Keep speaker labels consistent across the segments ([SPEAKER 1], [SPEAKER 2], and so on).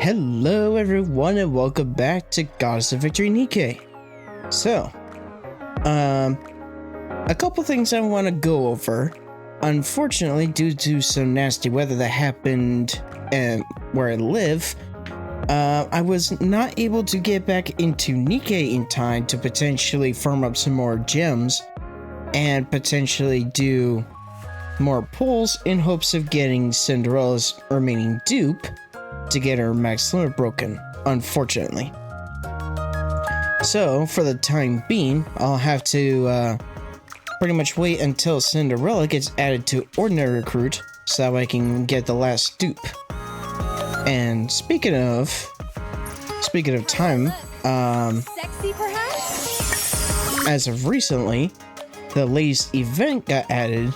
[SPEAKER 1] Hello everyone and welcome back to Goddess of Victory NIKKE. So, a couple things I want to go over. Unfortunately, due to some nasty weather that happened where I live, I was not able to get back into NIKKE in time to potentially farm up some more gems and potentially do more pulls in hopes of getting Cinderella's remaining dupe to get her max limit broken, unfortunately. So, for the time being, I'll have to pretty much wait until Cinderella gets added to Ordinary Recruit so that I can get the last dupe. And speaking of time,
[SPEAKER 2] Sexy, perhaps?
[SPEAKER 1] as of recently, the latest event got added,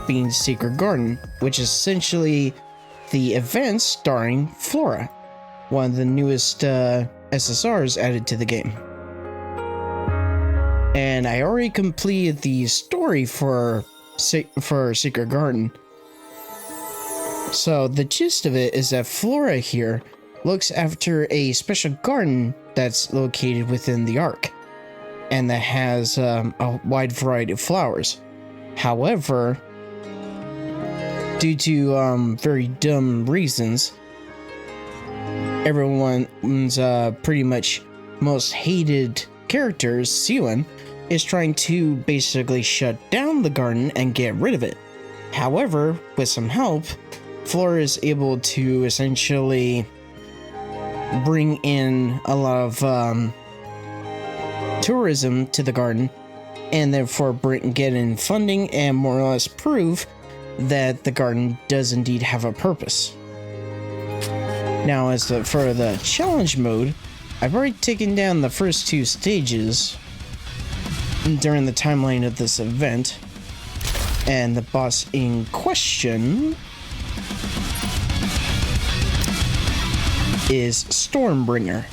[SPEAKER 1] being Secret Garden, which is essentially the event starring Flora, one of the newest SSRs added to the game. And I already completed the story for Secret Garden. So the gist of it is that Flora here looks after a special garden that's located within the Ark, and that has a wide variety of flowers. However, due to very dumb reasons, everyone's pretty much most hated character, Siwan, is trying to basically shut down the garden and get rid of it. However, with some help, Flora is able to essentially bring in a lot of tourism to the garden, and therefore get in funding and more or less prove that the garden does indeed have a purpose. Now, for the challenge mode, I've already taken down the first two stages during the timeline of this event, and the boss in question is Stormbringer.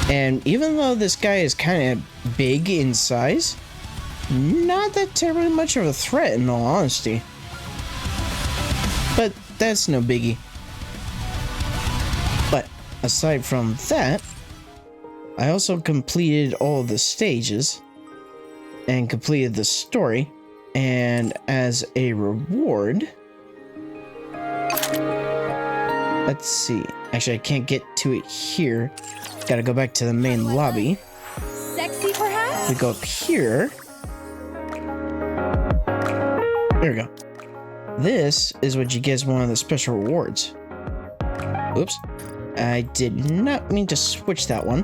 [SPEAKER 1] And even though this guy is kind of big in size, not that terribly much of a threat in all honesty. But that's no biggie. But aside from that, I also completed all the stages and completed the story, and as a reward, let's see, actually I can't get to it here, gotta go back to the main lobby.
[SPEAKER 2] Sexy, perhaps?
[SPEAKER 1] We go up here. There we go. This is what you get as one of the special rewards. Oops. I did not mean to switch that one.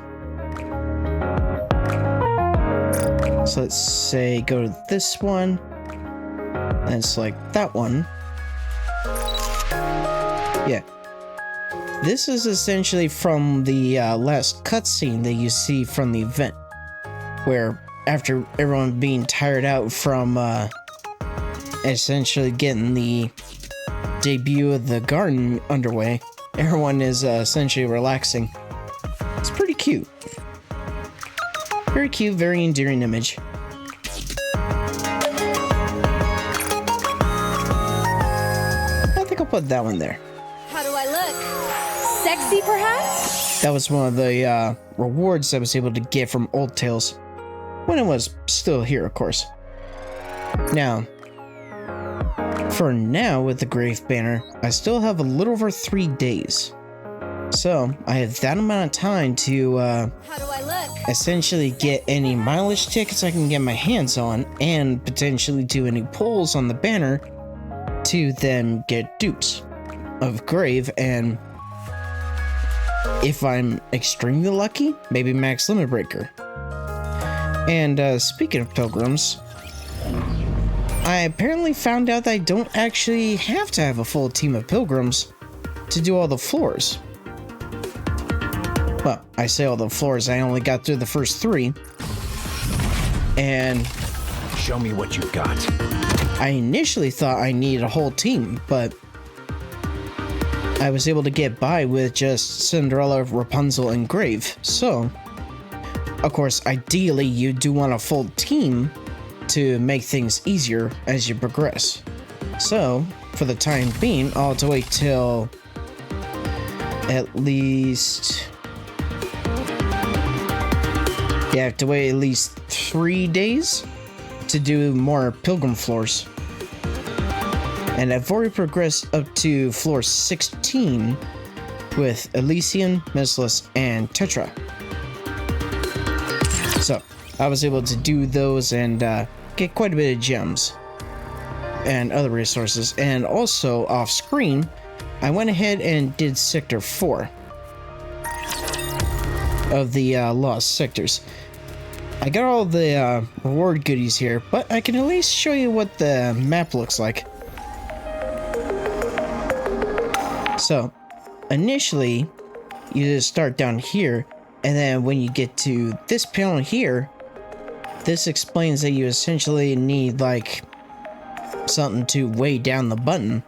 [SPEAKER 1] So let's say go to this one and select that one. Yeah. This is essentially from the last cutscene that you see from the event, where after everyone being tired out from essentially getting the debut of the garden underway, everyone is essentially relaxing. It's pretty cute. Very cute, very endearing image. I think I'll put that one there.
[SPEAKER 2] How do I look? Sexy, perhaps?
[SPEAKER 1] That was one of the rewards I was able to get from Old Tales, when it was still here, of course. Now, for now, with the Grave Banner, I still have a little over 3 days. So, I have that amount of time to
[SPEAKER 2] How do I look?
[SPEAKER 1] essentially get any mileage tickets I can get my hands on, and potentially do any pulls on the banner to then get dupes of Grave, and if I'm extremely lucky, maybe max limit breaker. And speaking of pilgrims, I apparently found out that I don't actually have to have a full team of pilgrims to do all the floors. Well, I say all the floors, I only got through the first 3. And
[SPEAKER 3] show me what you've got.
[SPEAKER 1] I initially thought I needed a whole team, but I was able to get by with just Cinderella, Rapunzel, and Grave. So, of course, ideally you do want a full team to make things easier as you progress. So, for the time being, I'll have to wait till at least... You have to wait at least 3 days to do more pilgrim floors. And I've already progressed up to floor 16 with Elysian, Merciless, and Tetra. So, I was able to do those and get quite a bit of gems and other resources. And also, off screen, I went ahead and did Sector 4 of the Lost Sectors. I got all the reward goodies here, but I can at least show you what the map looks like. So, initially, you just start down here, and then when you get to this panel here, this explains that you essentially need, like, something to weigh down the button,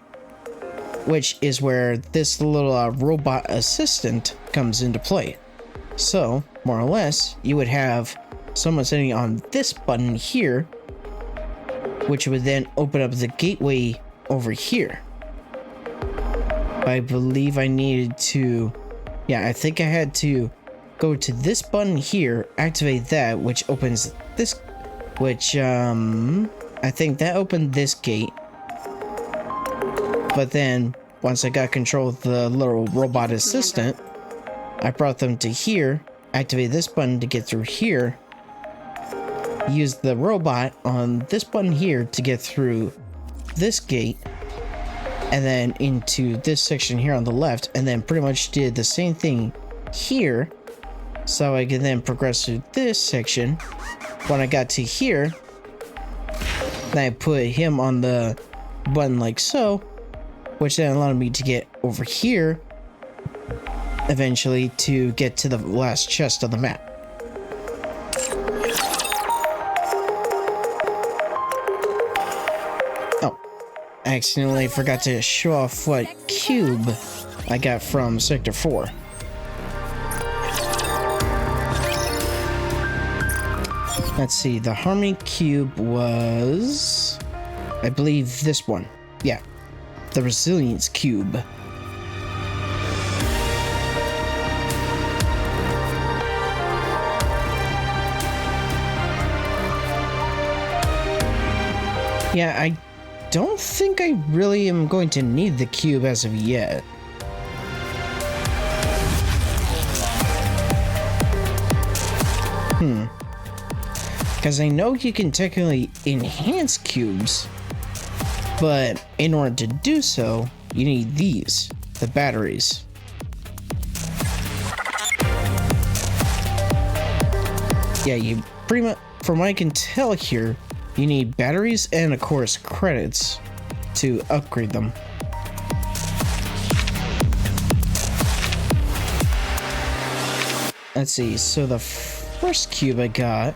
[SPEAKER 1] which is where this little robot assistant comes into play. So, more or less, you would have someone sitting on this button here, which would then open up the gateway over here. I believe I needed to, yeah, I think I had to go to this button here, activate that, which opens this, which, I think that opened this gate. But then, once I got control of the little robot assistant, I brought them to here, activate this button to get through here, use the robot on this button here to get through this gate, and then into this section here on the left, and then pretty much did the same thing here, so I can then progress through this section. When I got to here, then I put him on the button like so, which then allowed me to get over here, eventually, to get to the last chest of the map. I accidentally forgot to show off what cube I got from Sector 4. Let's see, the Harmony Cube was, I believe, this one. Yeah, the Resilience Cube. Yeah, I don't think I really am going to need the cube as of yet. Because I know you can technically enhance cubes, but in order to do so, you need these, the batteries. Yeah, you pretty much, from what I can tell here, you need batteries and, of course, credits to upgrade them. Let's see, so the first cube I got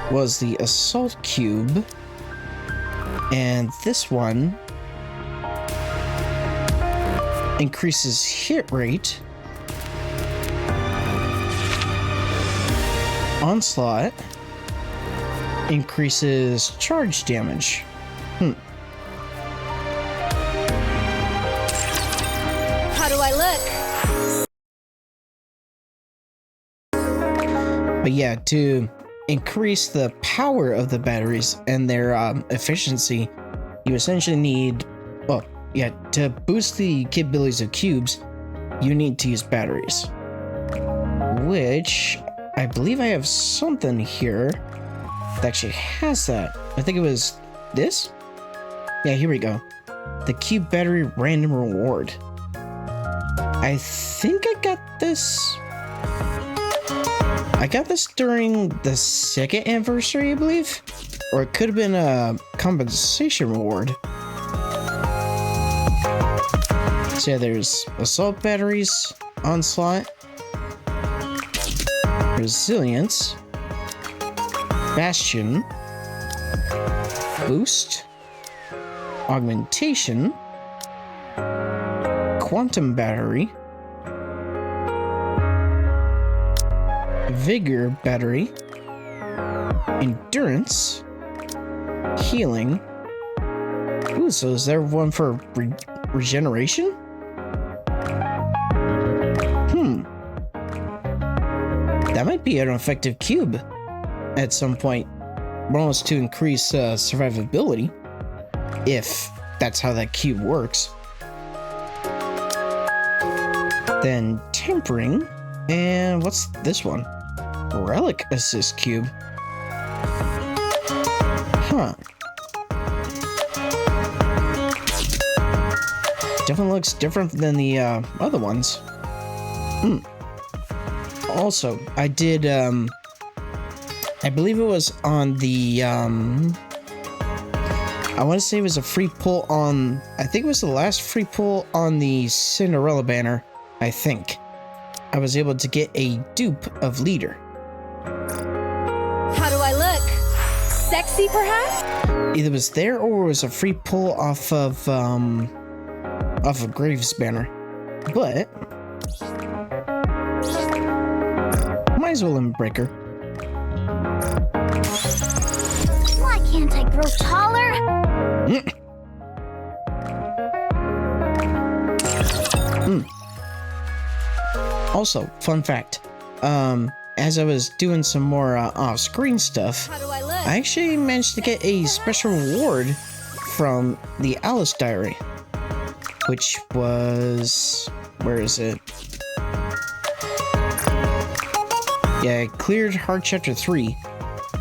[SPEAKER 1] was the Assault Cube, and this one increases hit rate, Onslaught increases charge damage.
[SPEAKER 2] How do I look?
[SPEAKER 1] But yeah, to increase the power of the batteries and their efficiency, you essentially need, well, yeah, to boost the capabilities of cubes, you need to use batteries. Which, I believe I have something here that actually has that. I think it was this? Yeah, here we go. The Cube Battery Random Reward. I think I got this. I got this during the 2nd anniversary, I believe. Or it could have been a compensation reward. So yeah, there's Assault Batteries, Onslaught, Resilience, Bastion, Boost, Augmentation, Quantum Battery, Vigor Battery, Endurance, Healing. Ooh, so is there one for regeneration? That might be an effective cube at some point, almost to increase survivability, if that's how that cube works. Then tempering, and what's this one? Relic assist cube. Huh. Definitely looks different than the other ones. Also, I did, I believe it was on the, I want to say it was a free pull on, I think it was the last free pull on the Cinderella banner, I think. I was able to get a dupe of Leader.
[SPEAKER 2] How do I look? Sexy, perhaps?
[SPEAKER 1] Either it was there or it was a free pull off of Graves banner. But might as well let me break her.
[SPEAKER 4] Why can't I grow taller?
[SPEAKER 1] Also, fun fact, as I was doing some more off-screen stuff,
[SPEAKER 2] How do I look?
[SPEAKER 1] I actually managed to get a special reward from the Alice Diary, which was, where is it? Yeah, I cleared Hard Chapter 3,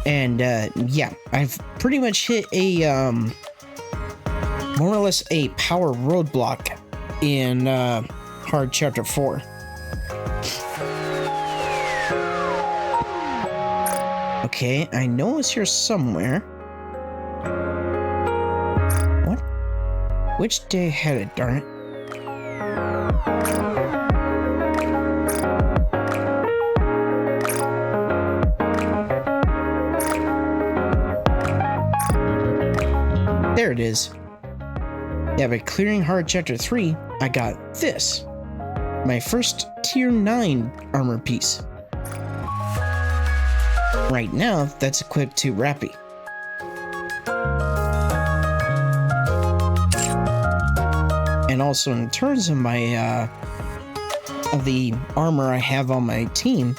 [SPEAKER 1] and yeah, I've pretty much hit a, more or less a power roadblock in Hard Chapter 4. Okay, I know it's here somewhere. What? Which day had it, darn it? There it is. Yeah, by clearing Hard Chapter 3, I got this. My first Tier 9 armor piece. Right now, that's equipped to Rapi. And also in terms of my, of the armor I have on my team,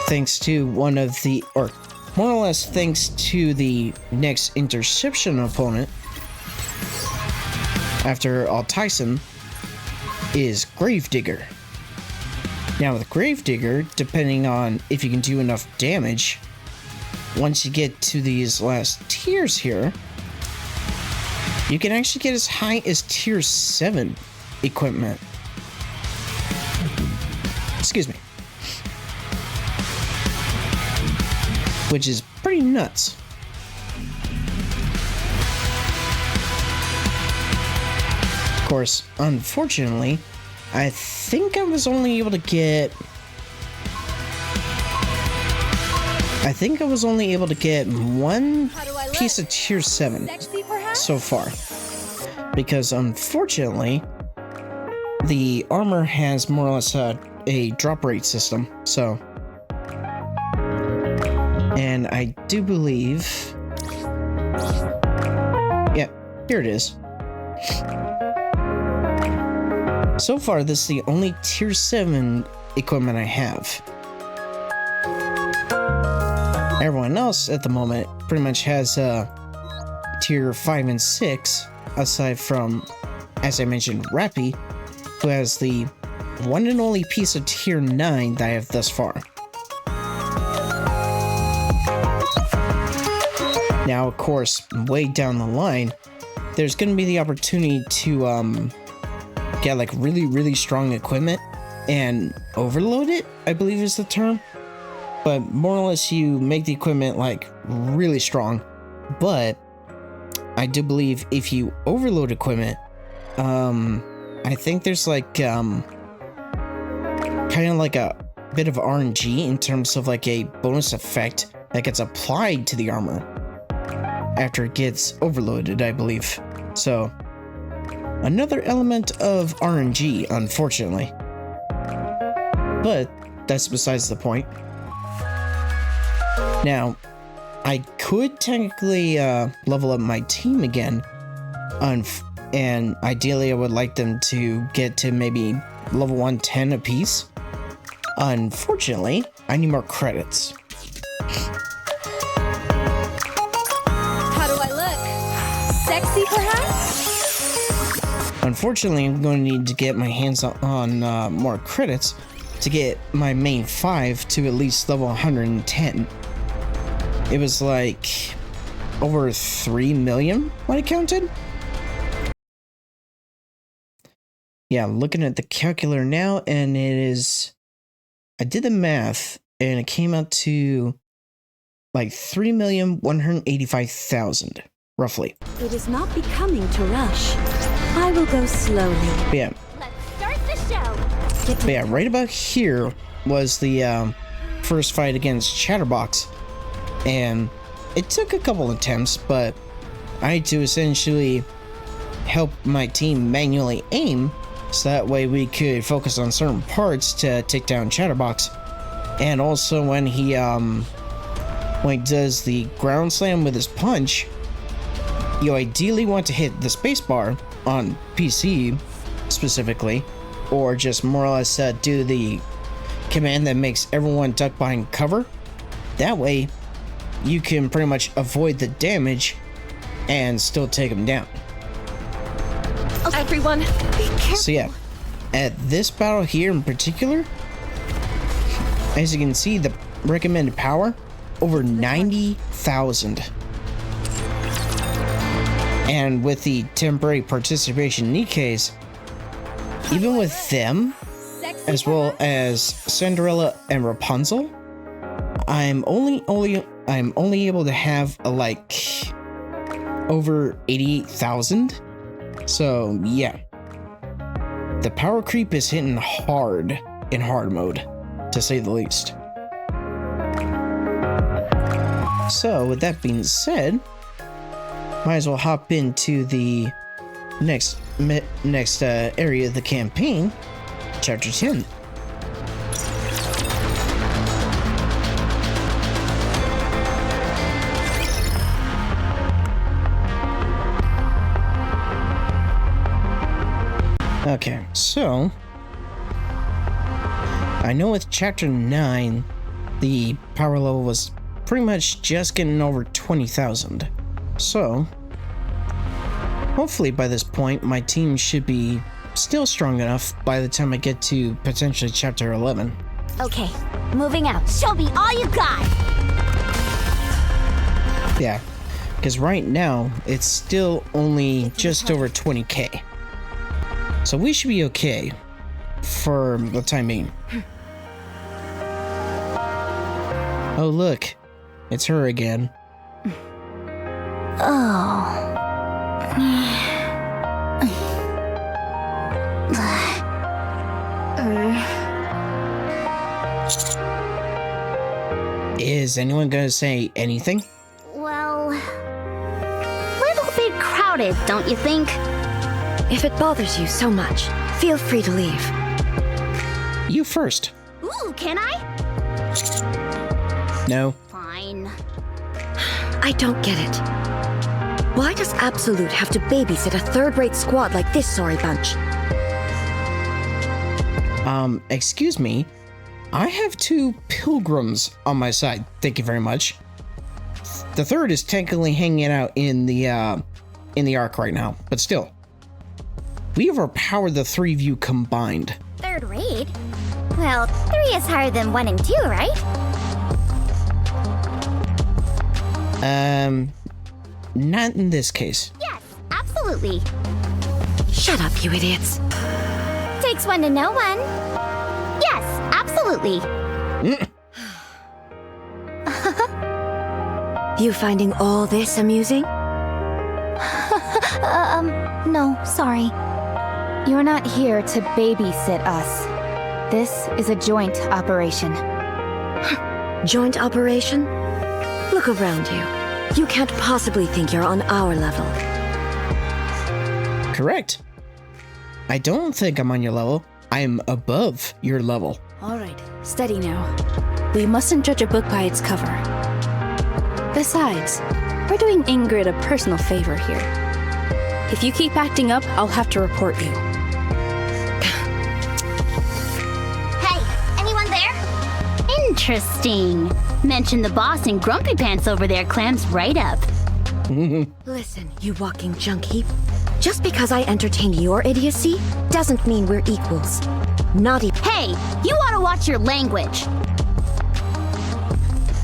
[SPEAKER 1] thanks to one of the, or more or less thanks to the next interception opponent, after Tyson, is Gravedigger. Now with Gravedigger, depending on if you can do enough damage, once you get to these last tiers here, you can actually get as high as Tier 7 equipment. Excuse me. Which is pretty nuts. Of course, unfortunately, I think I was only able to get... one piece of Tier 7
[SPEAKER 2] Sexy, perhaps?
[SPEAKER 1] so far. Because unfortunately, the armor has more or less a drop rate system, so... And I do believe... Yeah, here it is. So far, this is the only Tier 7 equipment I have. Everyone else at the moment pretty much has Tier 5 and 6, aside from, as I mentioned, Rapi, who has the one and only piece of Tier 9 that I have thus far. Now, of course, way down the line, there's going to be the opportunity to get like really strong equipment and overload it, I believe is the term. But more or less you make the equipment like really strong. But I do believe if you overload equipment, I think there's like kind of like a bit of RNG in terms of like a bonus effect that gets applied to the armor after it gets overloaded, I believe. So another element of RNG, unfortunately. But that's besides the point. Now, I could technically level up my team again, and ideally I would like them to get to maybe level 110 apiece, Unfortunately, I need more credits.
[SPEAKER 2] How do I look? Sexy, perhaps?
[SPEAKER 1] Unfortunately, I'm going to need to get my hands on more credits to get my main 5 to at least level 110. It was like over 3 million when I counted. Yeah, looking at the calculator now, and it is, I did the math and it came out to like 3,185,000 roughly.
[SPEAKER 5] It is not becoming to rush. I will go slowly.
[SPEAKER 1] But yeah.
[SPEAKER 4] Let's start the show.
[SPEAKER 1] But yeah, right about here was the first fight against Chatterbox, and it took a couple attempts, but I had to essentially help my team manually aim, so that way we could focus on certain parts to take down Chatterbox. And also when he does the ground slam with his punch, you ideally want to hit the spacebar on PC specifically, or just more or less do the command that makes everyone duck behind cover. That way you can pretty much avoid the damage and still take him down.
[SPEAKER 5] Everyone, be careful.
[SPEAKER 1] So yeah, at this battle here in particular, as you can see, the recommended power over 90,000. And with the temporary participation NIKKEs, even with them, as well as Cinderella and Rapunzel, I'm only able to have like over 88,000. So yeah, the power creep is hitting hard in hard mode, to say the least. So with that being said, might as well hop into the next area of the campaign, Chapter 10. Okay, so I know with Chapter 9, the power level was pretty much just getting over 20,000. So hopefully by this point, my team should be still strong enough by the time I get to potentially Chapter 11.
[SPEAKER 4] Okay, moving out. Show me all you got.
[SPEAKER 1] Yeah, because right now, it's still only just over 20k. So we should be okay for the time being. Oh look, it's her again. Is anyone gonna say anything?
[SPEAKER 4] Well, little bit crowded, don't you think?
[SPEAKER 5] If it bothers you so much, feel free to leave.
[SPEAKER 1] You first.
[SPEAKER 4] Ooh, can I?
[SPEAKER 1] No.
[SPEAKER 4] Fine.
[SPEAKER 5] I don't get it. Why does Absolute have to babysit a third-rate squad like this sorry bunch?
[SPEAKER 1] Excuse me. I have 2 pilgrims on my side, thank you very much. The third is technically hanging out in the Ark right now, but still. We overpowered the 3 of you combined.
[SPEAKER 4] Third rate? Well, 3 is higher than 1 and 2, right?
[SPEAKER 1] Not in this case.
[SPEAKER 4] Yes, absolutely.
[SPEAKER 5] Shut up, you idiots.
[SPEAKER 4] Takes 1 to know 1. Yes, absolutely.
[SPEAKER 5] You finding all this amusing?
[SPEAKER 4] No, sorry.
[SPEAKER 2] You're not here to babysit us. This is a joint operation.
[SPEAKER 5] Joint operation? Look around you. You can't possibly think you're on our level.
[SPEAKER 1] Correct. I don't think I'm on your level. I'm above your level.
[SPEAKER 6] All right, steady now. We mustn't judge a book by its cover. Besides, we're doing Ingrid a personal favor here. If you keep acting up, I'll have to report you.
[SPEAKER 4] Hey, anyone there? Interesting. Mention the boss and Grumpy Pants over there clams right up.
[SPEAKER 5] Listen, you walking junk heap. Just because I entertain your idiocy doesn't mean we're equals. Not even.
[SPEAKER 4] Hey, you ought to watch your language.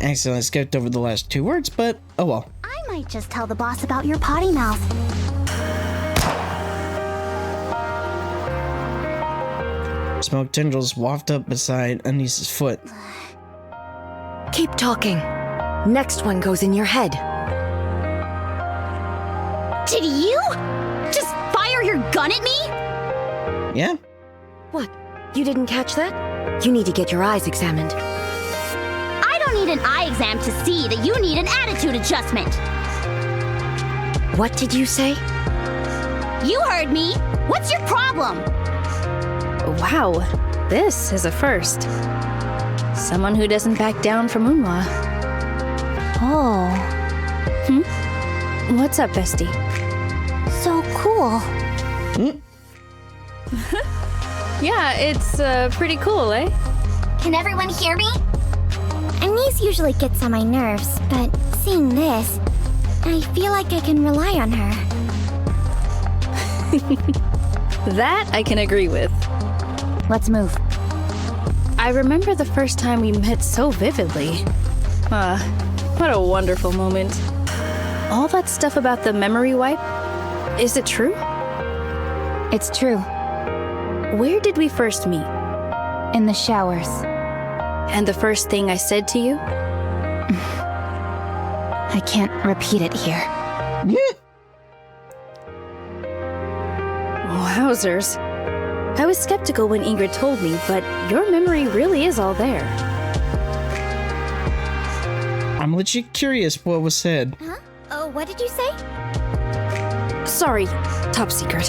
[SPEAKER 1] Accidentally skipped over the last 2 words, but oh well.
[SPEAKER 4] I might just tell the boss about your potty mouth.
[SPEAKER 1] Smoke tendrils waft up beside Anis's foot.
[SPEAKER 5] Keep talking. Next one goes in your head.
[SPEAKER 4] Did you just fire your gun at me?
[SPEAKER 1] Yeah?
[SPEAKER 5] What? You didn't catch that? You need to get your eyes examined.
[SPEAKER 4] I don't need an eye exam to see that you need an attitude adjustment.
[SPEAKER 5] What did you say?
[SPEAKER 4] You heard me. What's your problem?
[SPEAKER 6] Wow, this is a first. Someone who doesn't back down from Unwa.
[SPEAKER 4] Oh,
[SPEAKER 6] What's up, bestie?
[SPEAKER 4] so cool.
[SPEAKER 6] Yeah, it's pretty cool, eh?
[SPEAKER 7] Can everyone hear me? Anise usually gets on my nerves, but seeing this, I feel like I can rely on her.
[SPEAKER 6] That I can agree with.
[SPEAKER 2] Let's move.
[SPEAKER 6] I remember the first time we met so vividly. What a wonderful moment. All that stuff about the memory wipe, is it true?
[SPEAKER 2] It's true.
[SPEAKER 6] Where did we first meet?
[SPEAKER 2] In the showers.
[SPEAKER 6] And the first thing I said to you?
[SPEAKER 2] I can't repeat it here.
[SPEAKER 6] Wowzers. I was skeptical when Ingrid told me, but your memory really is all there.
[SPEAKER 1] I'm legit curious what was said.
[SPEAKER 7] Huh? Oh, what did you say?
[SPEAKER 6] Sorry, top secret.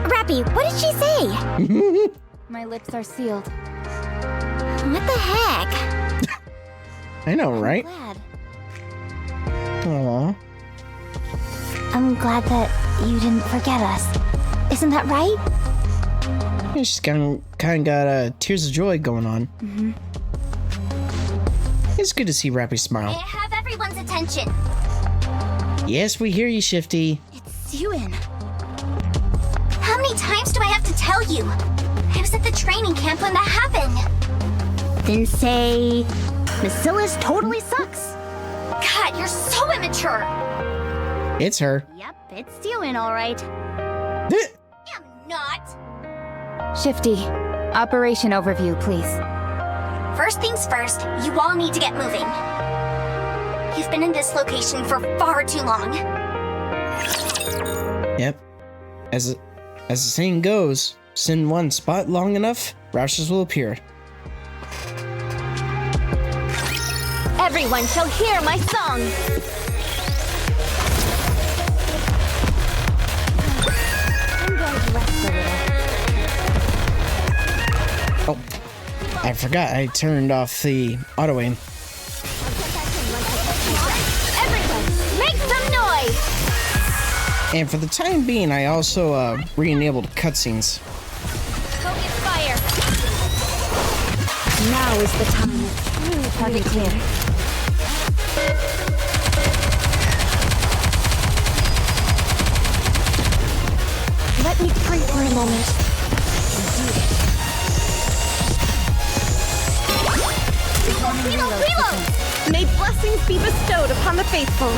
[SPEAKER 7] Rapi, what did she say?
[SPEAKER 2] My lips are sealed.
[SPEAKER 7] What the heck?
[SPEAKER 1] I know, right?
[SPEAKER 7] Glad.
[SPEAKER 1] Aww.
[SPEAKER 7] I'm glad that you didn't forget us. Isn't that right?
[SPEAKER 1] Yeah, she's kind of got tears of joy going on. It's good to see Rapi smile.
[SPEAKER 7] I have everyone's attention.
[SPEAKER 1] Yes, we hear you, Shifty.
[SPEAKER 7] It's Ewan. How many times do I have to tell you? I was at the training camp when that happened.
[SPEAKER 4] Then say, Bacillus totally sucks.
[SPEAKER 7] God, you're so immature.
[SPEAKER 1] It's her.
[SPEAKER 4] Yep, it's Ewan, all right.
[SPEAKER 7] I'm not.
[SPEAKER 2] Shifty, operation overview, please.
[SPEAKER 7] First things first, you all need to get moving. You've been in this location for far too long.
[SPEAKER 1] Yep. As the saying goes, sit in one spot long enough, rashes will appear.
[SPEAKER 7] Everyone shall hear my song. I'm going to rest a little.
[SPEAKER 1] Oh, I forgot I turned off the auto aim.
[SPEAKER 7] Everyone, make some noise!
[SPEAKER 1] And for the time being, I also re-enabled cutscenes.
[SPEAKER 7] Focus fire.
[SPEAKER 5] Now is the time.
[SPEAKER 2] Target clear.
[SPEAKER 7] Let me pray for a moment. Reload!
[SPEAKER 5] May blessings be bestowed upon the faithful.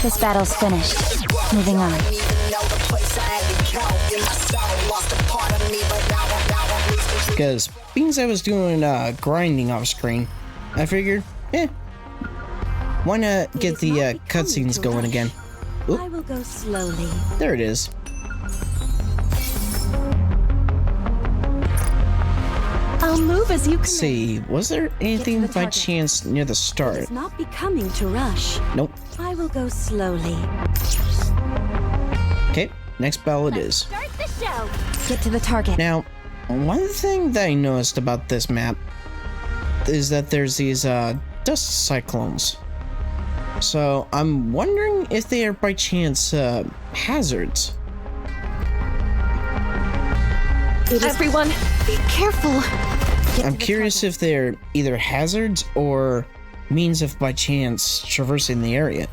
[SPEAKER 2] This battle's finished. Moving on.
[SPEAKER 1] Because being I was doing grinding off screen, I figured, why not get the cutscenes going again? Oop,
[SPEAKER 5] I will go slowly.
[SPEAKER 1] there it is.
[SPEAKER 5] I'll move as you
[SPEAKER 1] Let's
[SPEAKER 5] command.
[SPEAKER 1] see, was there anything
[SPEAKER 5] the
[SPEAKER 1] by
[SPEAKER 5] target.
[SPEAKER 1] chance near the start?
[SPEAKER 5] It's not becoming to rush.
[SPEAKER 1] Nope.
[SPEAKER 5] I will go slowly.
[SPEAKER 1] Okay, next battle it is.
[SPEAKER 7] Start the show.
[SPEAKER 2] Get to the target.
[SPEAKER 1] Now, one thing that I noticed about this map is that there's these dust cyclones. So I'm wondering if they are by chance hazards.
[SPEAKER 5] Everyone, be careful.
[SPEAKER 1] I'm curious if they're either hazards or means of by chance traversing the area.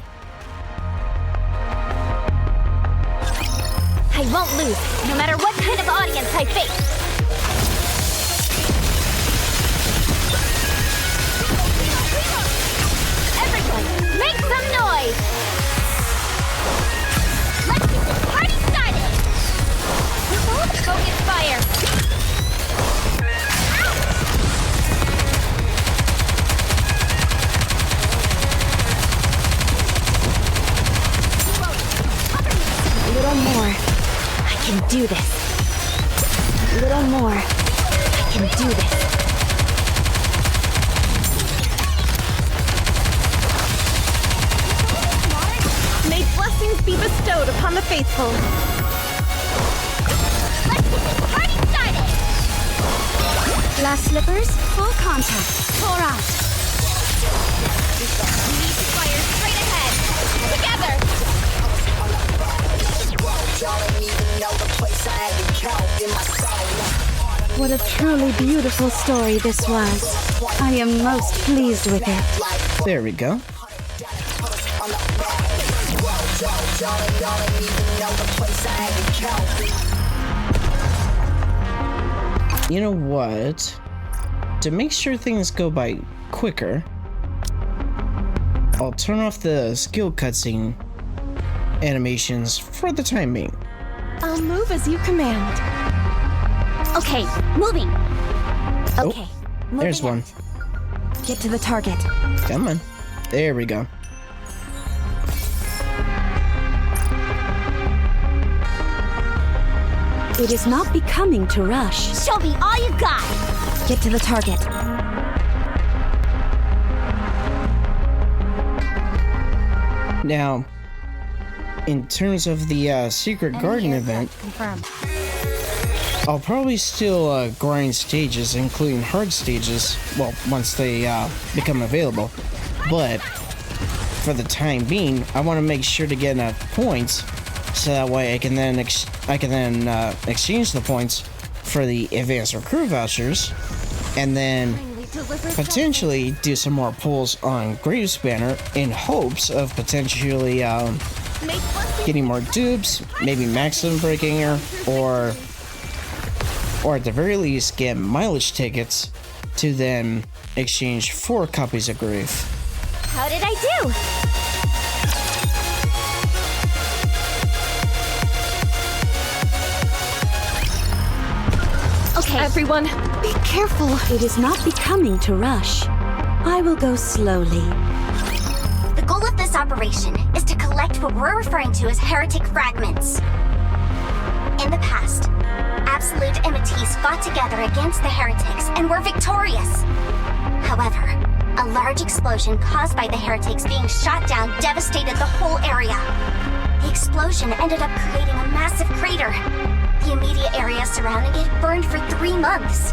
[SPEAKER 7] I won't lose, no matter what kind of audience I face. Everyone, make some noise! Let's get this party started! Focus fire!
[SPEAKER 5] A little more. I can do this. A little more. I can do this. May blessings be bestowed upon the faithful.
[SPEAKER 7] Let's get this party started!
[SPEAKER 5] Glass slippers, full contact. Pour out.
[SPEAKER 7] We need to fire straight ahead! Together!
[SPEAKER 5] What a truly beautiful story this was. I am most pleased with it.
[SPEAKER 1] There we go. You know what? To make sure things go by quicker, I'll turn off the skill cutscene animations for the time being.
[SPEAKER 5] I'll move as you command.
[SPEAKER 7] Okay, moving!
[SPEAKER 1] Oh,
[SPEAKER 7] Okay,
[SPEAKER 1] there's
[SPEAKER 7] moving
[SPEAKER 1] one.
[SPEAKER 5] Get to the target.
[SPEAKER 1] Come on. There we go.
[SPEAKER 5] It is not becoming to rush.
[SPEAKER 7] Show me all you got!
[SPEAKER 5] Get to the target.
[SPEAKER 1] Now, in terms of the Secret Garden event,
[SPEAKER 7] Confirmed.
[SPEAKER 1] I'll probably still grind stages, including hard stages, well, once they become available. But for the time being, I want to make sure to get enough points so that way I can then exchange the points for the advanced recruit vouchers, and then potentially do some more pulls on Graves Banner in hopes of potentially getting more dupes, maybe maximum breaking her, or at the very least get mileage tickets to then exchange 4 copies of Grave.
[SPEAKER 7] How did I do? Okay,
[SPEAKER 5] Everyone, be careful. It is not becoming to rush. I will go slowly.
[SPEAKER 7] the goal of this operation is to collect what we're referring to as heretic fragments. In the past, Absolute and Matisse fought together against the heretics and were victorious. However, a large explosion caused by the heretics being shot down devastated the whole area. The explosion ended up creating a massive crater. The immediate area surrounding it burned for 3 months.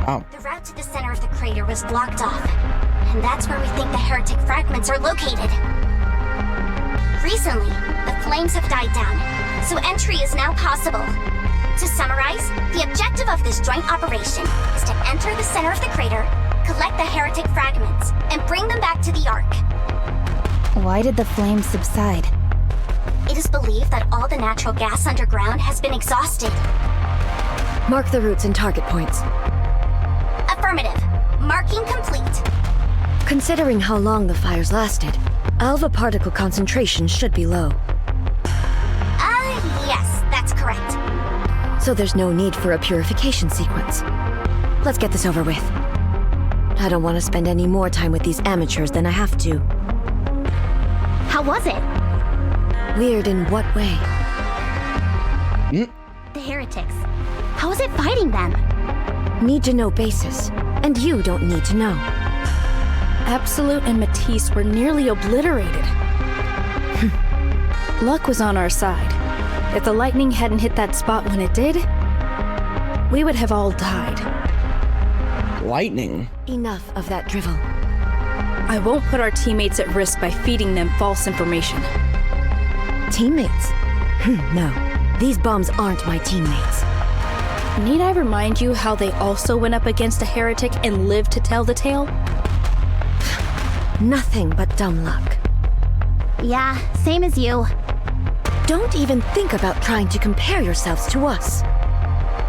[SPEAKER 1] Oh,
[SPEAKER 7] The route to the center of the crater was blocked off, and that's where we think the heretic fragments are located. Recently, the flames have died down, so entry is now possible. To summarize, the objective of this joint operation is to enter the center of the crater, collect the heretic fragments, and bring them back to the Ark.
[SPEAKER 2] Why did the flames subside?
[SPEAKER 7] It is believed that all the natural gas underground has been exhausted.
[SPEAKER 5] Mark the routes and target points.
[SPEAKER 7] Affirmative. Marking complete.
[SPEAKER 5] Considering how long the fires lasted, alpha particle concentration should be low.
[SPEAKER 7] Yes, that's correct.
[SPEAKER 5] So there's no need for a purification sequence. Let's get this over with. I don't want to spend any more time with these amateurs than I have to.
[SPEAKER 7] How was it?
[SPEAKER 5] Weird in what way?
[SPEAKER 7] The heretics. How was it fighting them?
[SPEAKER 5] Need to know basis. And you don't need to know.
[SPEAKER 6] Absolute and Matisse were nearly obliterated. Luck was on our side. If the lightning hadn't hit that spot when it did, we would have all died.
[SPEAKER 1] lightning.
[SPEAKER 5] Enough of that drivel.
[SPEAKER 6] I won't put our teammates at risk by feeding them false information.
[SPEAKER 5] Teammates? No, these bums aren't my teammates.
[SPEAKER 6] Need I remind you how they also went up against a heretic and lived to tell the tale?
[SPEAKER 5] Nothing but dumb luck.
[SPEAKER 4] Yeah, same as you.
[SPEAKER 5] Don't even think about trying to compare yourselves to us.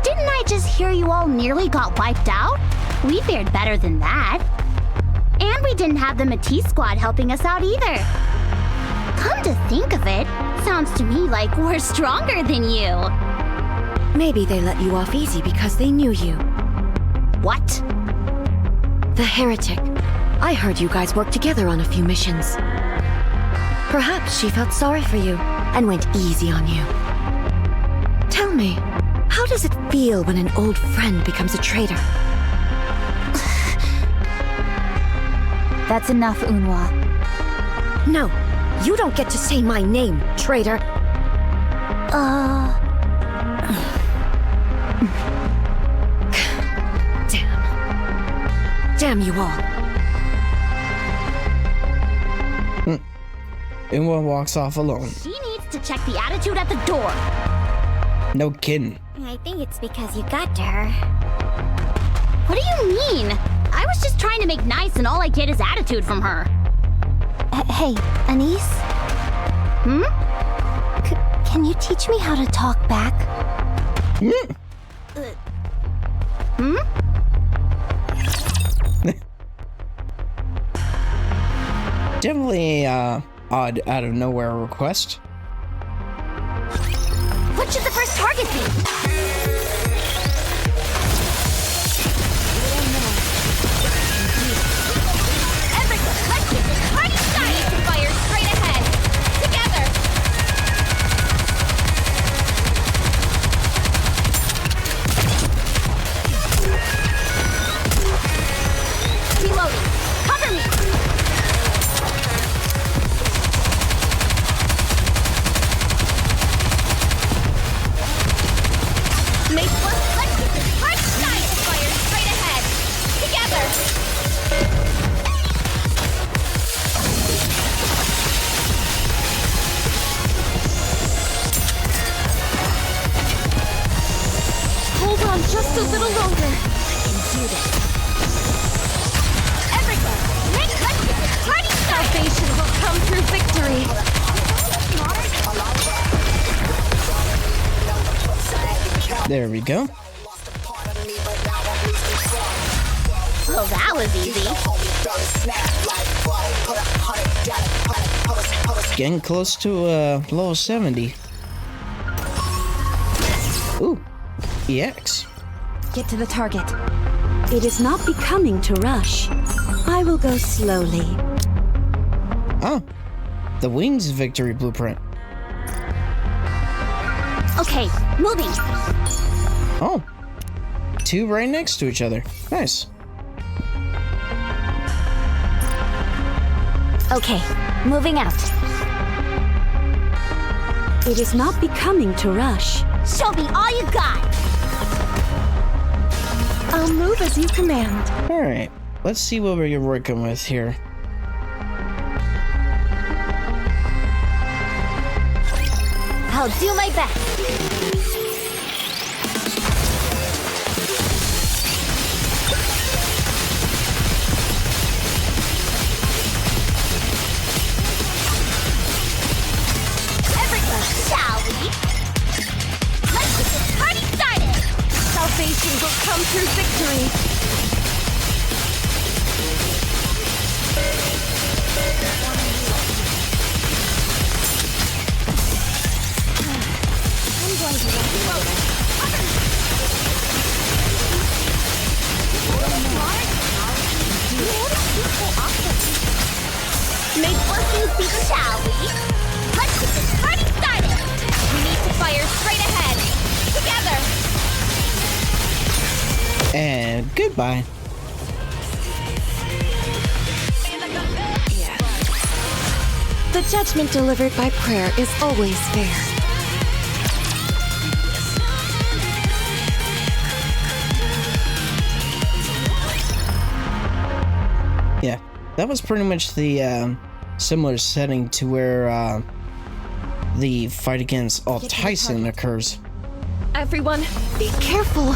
[SPEAKER 4] Didn't I just hear you all nearly got wiped out? We fared better than that. And we didn't have the Matisse squad helping us out either. Come to think of it, sounds to me like we're stronger than you.
[SPEAKER 5] Maybe they let you off easy because they knew you.
[SPEAKER 4] What?
[SPEAKER 5] The heretic. I heard you guys worked together on a few missions. Perhaps she felt sorry for you and went easy on you. Tell me, how does it feel when an old friend becomes a traitor?
[SPEAKER 2] That's enough, Unhwa.
[SPEAKER 5] No, you don't get to say my name, traitor. Damn you all.
[SPEAKER 1] Unhwa walks off alone.
[SPEAKER 4] She needs to check the attitude at the door.
[SPEAKER 1] No kidding.
[SPEAKER 7] I think it's because you got to her.
[SPEAKER 4] What do you mean? I was just trying to make nice and all I get is attitude from her.
[SPEAKER 7] Hey, Anise? Can you teach me how to talk back?
[SPEAKER 1] Definitely, odd out of nowhere request.
[SPEAKER 4] What should the first target be? Everyone, let's get this party started! Fire straight ahead! Together! Reloading! Cover me! Make one. Let's get this party started! Fire straight ahead! Together! Hold on just a little longer. I can do this. Everyone, let's get this party started! Salvation will come through victory.
[SPEAKER 1] There we go.
[SPEAKER 4] Well, that was easy.
[SPEAKER 1] Getting close to level 70. Ooh, EX.
[SPEAKER 5] Get to the target. It is not becoming to rush. I will go slowly.
[SPEAKER 1] Oh, the Wings victory blueprint.
[SPEAKER 4] Okay, moving.
[SPEAKER 1] Oh, two right next to each other. Nice.
[SPEAKER 4] Okay, moving out.
[SPEAKER 5] It is not becoming to rush.
[SPEAKER 4] Show me all you got.
[SPEAKER 5] I'll move as you command.
[SPEAKER 1] All right, let's see what we're working with here.
[SPEAKER 4] I'll do my best. Everyone, shall we? Let's get this party started.
[SPEAKER 5] Salvation will come through victory.
[SPEAKER 4] Make blessings be shall we? Let's get this party started. We need to fire straight ahead. Together.
[SPEAKER 1] And goodbye.
[SPEAKER 5] The judgment delivered by prayer is always fair.
[SPEAKER 1] Yeah, that was pretty much the similar setting to where the fight against Tyson occurs.
[SPEAKER 5] Everyone, be careful.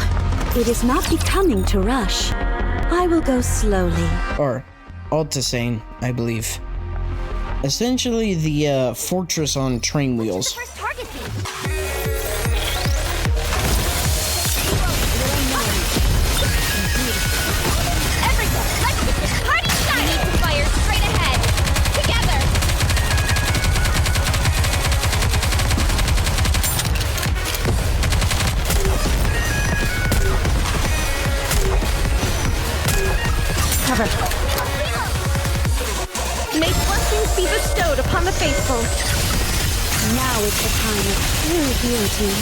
[SPEAKER 5] It is not becoming to rush. I will go slowly.
[SPEAKER 1] Or Altisane, I believe. Essentially the fortress on train wheels.
[SPEAKER 7] First target be? Everyone, let's get this party started! We need to fire straight ahead. Together!
[SPEAKER 5] Cover. May blessings be bestowed upon the faithful. Now is the time of true beauty.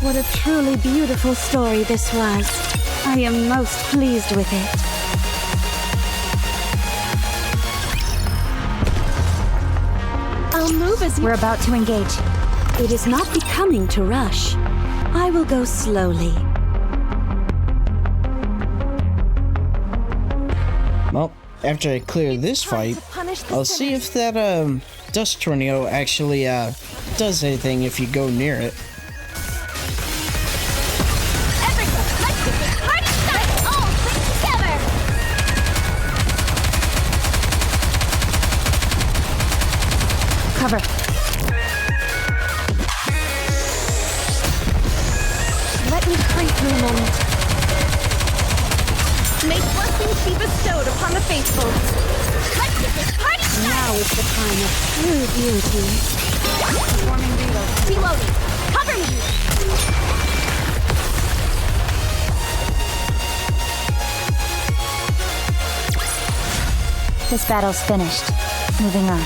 [SPEAKER 5] What a truly beautiful story this was. I am most pleased with it. I'll move as
[SPEAKER 2] We're about to engage.
[SPEAKER 5] It is not becoming to rush. I will go slowly.
[SPEAKER 1] Well, after I clear this fight, I'll see if that dust tornado actually does anything if you go near it.
[SPEAKER 7] Everyone, let's get this party started! All stick together!
[SPEAKER 2] Cover.
[SPEAKER 5] Let me creep for a moment. May blessings be bestowed upon the faithful.
[SPEAKER 7] Let's get this party started!
[SPEAKER 5] Now is the time of true beauty.
[SPEAKER 7] Performing reload. Reloading. Cover me!
[SPEAKER 2] This battle's finished. Moving on.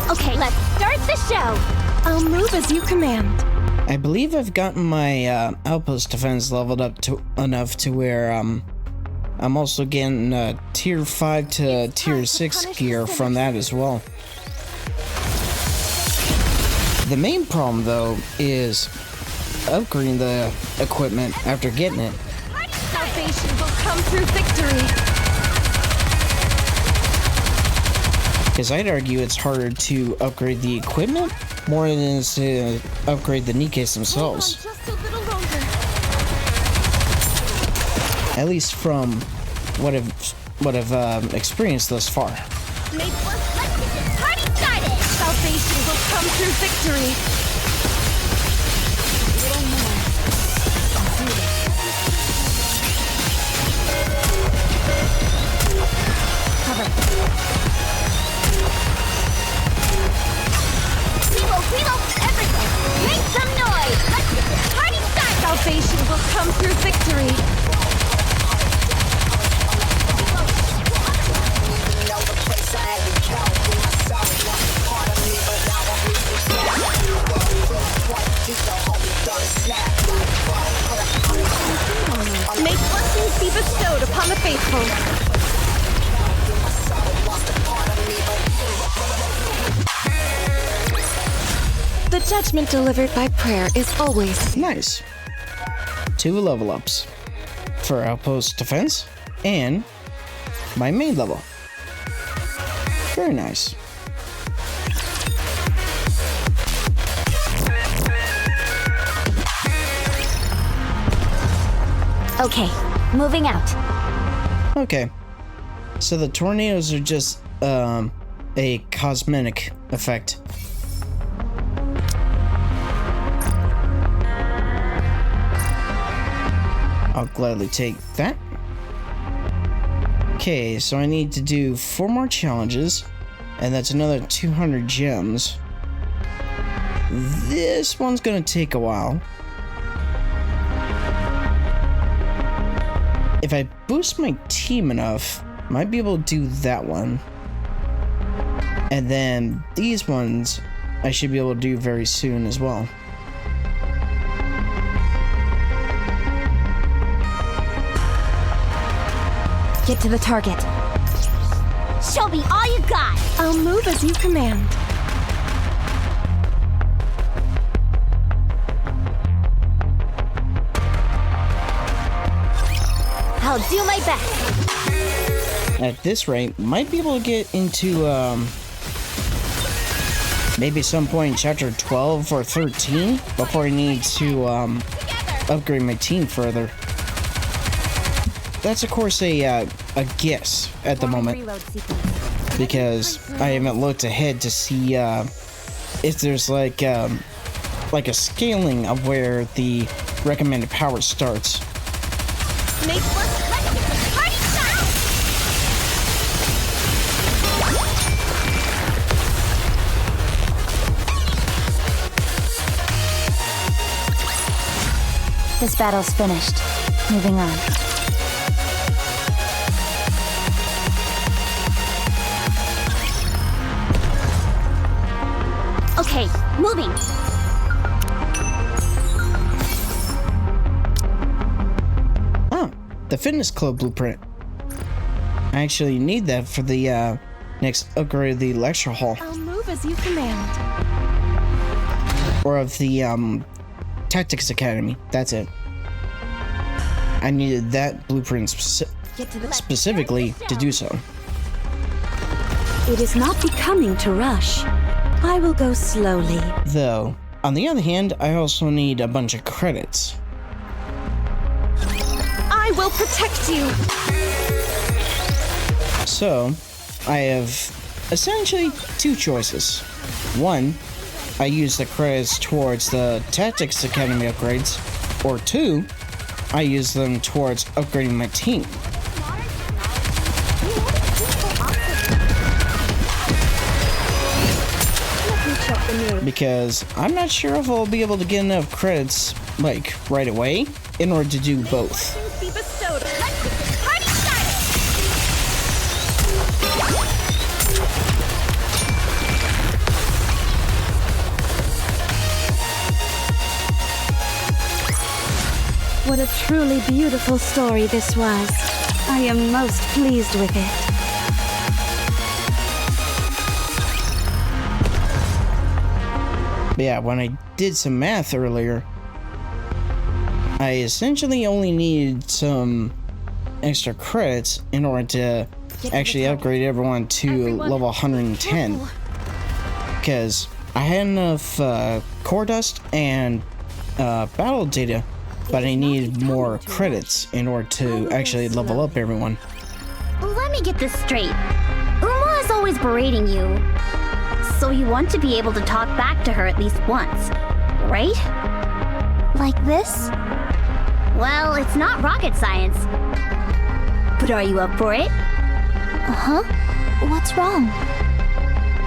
[SPEAKER 7] Okay, let's start the show!
[SPEAKER 5] I'll move as you command.
[SPEAKER 1] I believe I've gotten my outpost defense leveled up to enough to where I'm also getting tier 5 to tier 6 gear from that as well. The main problem though is upgrading the equipment after getting it.
[SPEAKER 5] Salvation will come through victory.
[SPEAKER 1] Because I'd argue it's harder to upgrade the equipment more than it is to upgrade the NIKKEs themselves.
[SPEAKER 5] Just a little longer.
[SPEAKER 1] At least from what I've experienced thus far.
[SPEAKER 7] Let's get this party started!
[SPEAKER 5] Salvation will come through victory. A little more. Cover.
[SPEAKER 7] Reload, everyone! Make some noise! Let's get this party started!
[SPEAKER 5] Salvation will come through victory. May blessings be bestowed upon the faithful. The judgment delivered by prayer is always
[SPEAKER 1] Nice. 2 level ups for outpost defense and my main level. Very nice.
[SPEAKER 2] Okay, moving out.
[SPEAKER 1] Okay. So the tornadoes are just a cosmetic effect. I'll gladly take that. Okay, so I need to do 4 more challenges, and that's another 200 gems. This one's gonna take a while. If I boost my team enough, I might be able to do that one. And then these ones, I should be able to do very soon as well.
[SPEAKER 2] Get to the target.
[SPEAKER 4] Show me all you got!
[SPEAKER 5] I'll move as you command.
[SPEAKER 2] I'll do my best.
[SPEAKER 1] At this rate, might be able to get into, maybe some point in chapter 12 or 13 before I need to, upgrade my team further. That's, of course, a guess at the moment, because I haven't looked ahead to see, if there's, like a scaling of where the recommended power starts.
[SPEAKER 2] This battle's finished. Moving on.
[SPEAKER 4] Okay, moving.
[SPEAKER 1] Oh, the fitness club blueprint. I actually need that for the next upgrade of the lecture hall.
[SPEAKER 5] I'll move as you command.
[SPEAKER 1] Or of the Tactics Academy. That's it. I needed that blueprint specifically to do so.
[SPEAKER 5] It is not becoming to rush. I will go slowly.
[SPEAKER 1] Though, on the other hand, I also need a bunch of credits.
[SPEAKER 5] I will protect you.
[SPEAKER 1] So, I have essentially two choices. One, I use the credits towards the Tactics Academy upgrades, or two, I use them towards upgrading my team. Because I'm not sure if I'll be able to get enough credits, like, right away, in order to do both.
[SPEAKER 5] What a truly beautiful story this was. I am most pleased with it.
[SPEAKER 1] Yeah, when I did some math earlier, I essentially only needed some extra credits in order to actually upgrade everyone to level 110. Because I had enough core dust and battle data, but I needed more credits in order to actually level up everyone.
[SPEAKER 4] Let me get this straight. Uma is always berating you. So you want to be able to talk back to her at least once, right? Like this? Well, it's not rocket science. But are you up for it?
[SPEAKER 2] Uh-huh. What's wrong?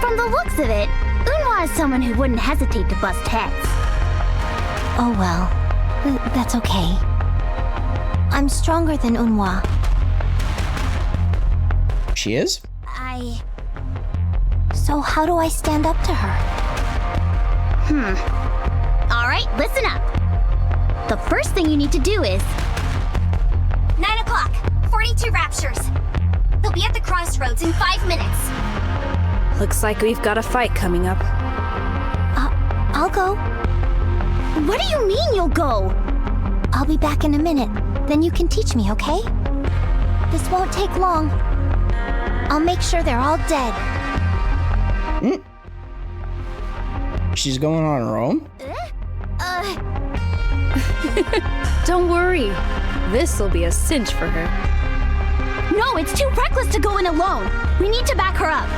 [SPEAKER 4] From the looks of it, Unwa is someone who wouldn't hesitate to bust heads.
[SPEAKER 2] Oh well. That's okay. I'm stronger than Unwa.
[SPEAKER 1] She is?
[SPEAKER 2] So how do I stand up to her?
[SPEAKER 4] Alright, listen up. The first thing you need to do is...
[SPEAKER 7] 9 o'clock. 42 raptures. They'll be at the crossroads in 5 minutes.
[SPEAKER 6] Looks like we've got a fight coming up.
[SPEAKER 2] I'll go.
[SPEAKER 4] What do you mean you'll go?
[SPEAKER 2] I'll be back in a minute. Then you can teach me, okay? This won't take long. I'll make sure they're all dead.
[SPEAKER 1] She's going on her own?
[SPEAKER 6] Don't worry. This'll be a cinch for her.
[SPEAKER 4] No, it's too reckless to go in alone. We need to back her up.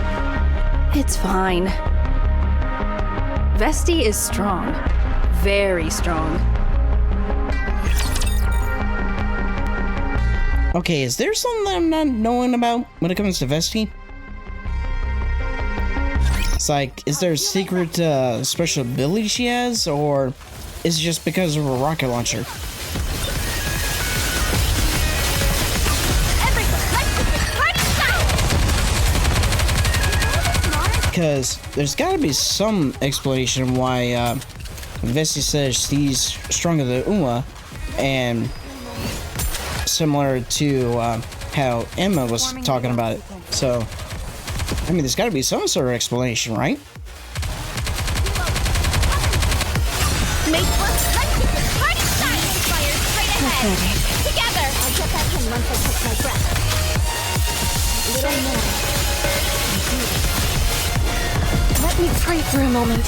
[SPEAKER 6] It's fine. Vesti is strong. Very strong.
[SPEAKER 1] Okay, is there something that I'm not knowing about when it comes to Vesti? It's like, is there a secret special ability she has, or is it just because of a rocket launcher? Because there's gotta be some explanation why Vesti says she's stronger than Uma, and similar to how Emma was talking about it. So, I mean, there's got to be some sort of explanation, right?
[SPEAKER 4] Together!
[SPEAKER 7] I'll get back in once I catch my breath. Little more.
[SPEAKER 5] Let me pray for a moment.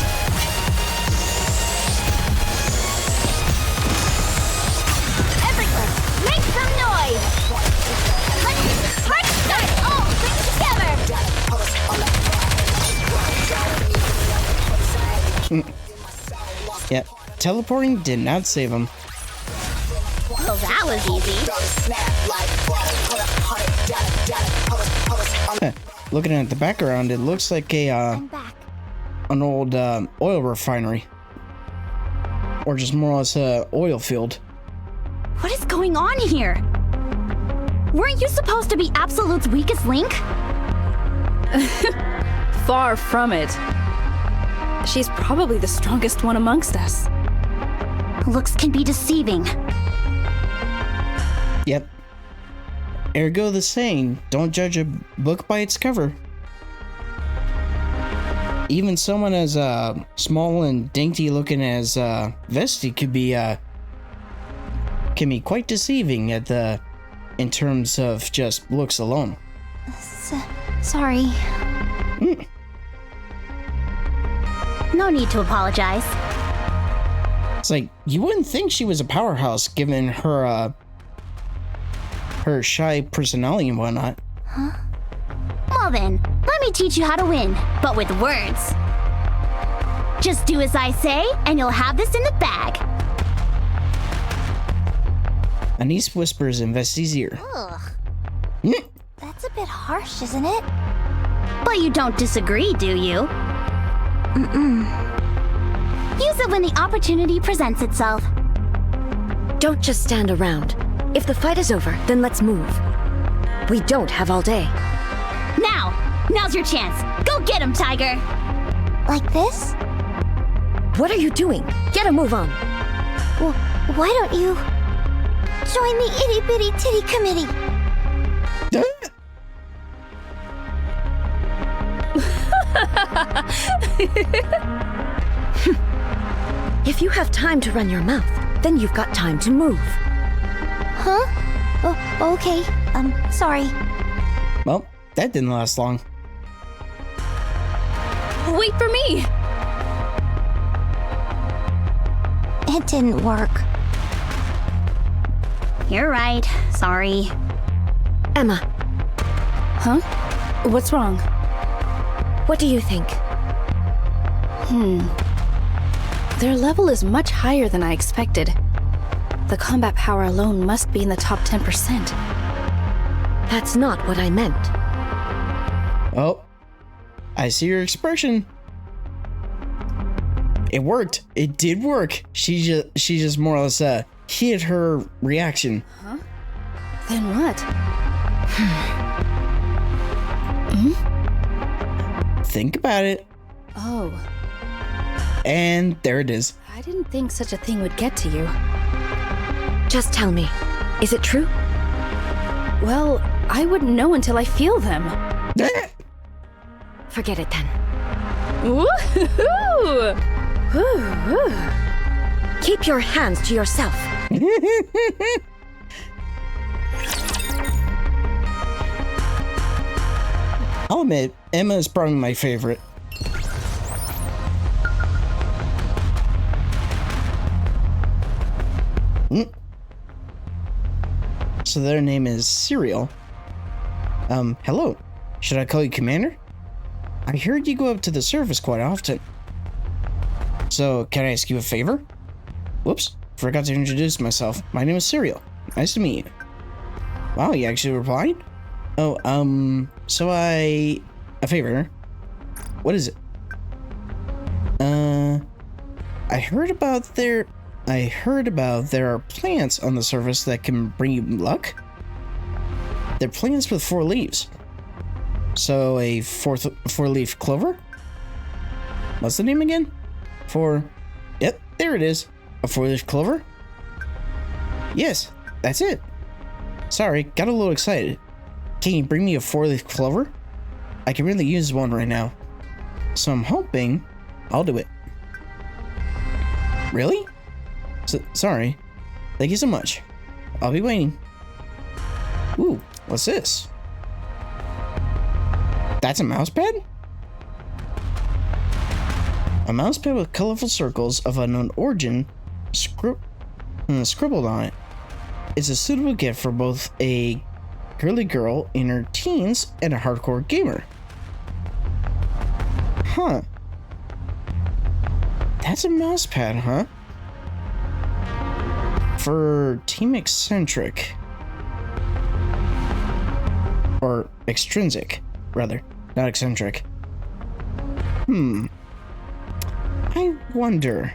[SPEAKER 4] Everyone, make some noise! Let's start all sing together!
[SPEAKER 1] Yep. Teleporting did not save him.
[SPEAKER 4] Well, that was easy.
[SPEAKER 1] Looking at the background, it looks like
[SPEAKER 2] I'm back.
[SPEAKER 1] an old oil refinery. Or just more or less a oil field.
[SPEAKER 4] What is going on here? Weren't you supposed to be Absolute's weakest link?
[SPEAKER 6] Far from it. She's probably the strongest one amongst us.
[SPEAKER 4] Looks can be deceiving.
[SPEAKER 1] Yep. Ergo the saying, don't judge a book by its cover. Even someone as small and dainty looking as Vesti can be quite deceiving in terms of just looks alone.
[SPEAKER 2] Sorry.
[SPEAKER 4] No need to apologize.
[SPEAKER 1] It's like, you wouldn't think she was a powerhouse given her shy personality and whatnot.
[SPEAKER 4] Well then, let me teach you how to win, but with words. Just do as I say, and you'll have this in the bag.
[SPEAKER 1] Anise whispers in Vesti's ear.
[SPEAKER 2] Ugh. That's a bit harsh, isn't it?
[SPEAKER 4] But you don't disagree, do you? Use it when the opportunity presents itself.
[SPEAKER 5] Don't just stand around. If the fight is over, then let's move. We don't have all day.
[SPEAKER 4] Now's your chance. Go get him, Tiger.
[SPEAKER 2] Like this?
[SPEAKER 5] What are you doing? Get a move on.
[SPEAKER 2] Well, why don't you join the itty bitty titty committee?
[SPEAKER 5] If you have time to run your mouth, then you've got time to move.
[SPEAKER 2] Huh? Oh, okay. Sorry.
[SPEAKER 1] Well, that didn't last long.
[SPEAKER 6] Wait for me!
[SPEAKER 2] It didn't work.
[SPEAKER 4] You're right. Sorry.
[SPEAKER 5] Emma,
[SPEAKER 6] Huh? What's wrong?
[SPEAKER 5] what do you think?
[SPEAKER 6] Their level is much higher than I expected. The combat power alone must be in the top 10%.
[SPEAKER 5] That's not what I meant.
[SPEAKER 1] Oh, I see your expression. It worked. It did work. She just more or less hid her reaction.
[SPEAKER 6] Then what?
[SPEAKER 1] Think about it.
[SPEAKER 6] Oh,
[SPEAKER 1] And there it is.
[SPEAKER 6] I didn't think such a thing would get to you.
[SPEAKER 5] Just tell me, is it true?
[SPEAKER 6] Well, I wouldn't know until I feel them.
[SPEAKER 5] Forget it then.
[SPEAKER 6] Woohoo! Woo-hoo.
[SPEAKER 5] Keep your hands to yourself.
[SPEAKER 1] I'll admit, Emma is probably my favorite. So their name is Serial. Hello. Should I call you Commander? I heard you go up to the surface quite often. So, can I ask you a favor? Whoops, forgot to introduce myself. My name is Serial. Nice to meet you. Wow, you actually replied? Oh, a favor. What is it? I heard about there are plants on the surface that can bring you luck. They're plants with 4 leaves. So a four-leaf clover? What's the name again? Yep, there it is. A 4-leaf clover? Yes, that's it. Sorry, got a little excited. Can you bring me a 4-leaf clover? I can really use one right now. So I'm hoping I'll do it. Really? Sorry. Thank you so much. I'll be waiting. Ooh, what's this? That's a mouse pad? A mouse pad with colorful circles of unknown origin scribbled on it. It's a suitable gift for both a girly girl in her teens and a hardcore gamer. Huh. That's a mouse pad, huh? For Team Eccentric. Or extrinsic, rather. Not eccentric. I wonder.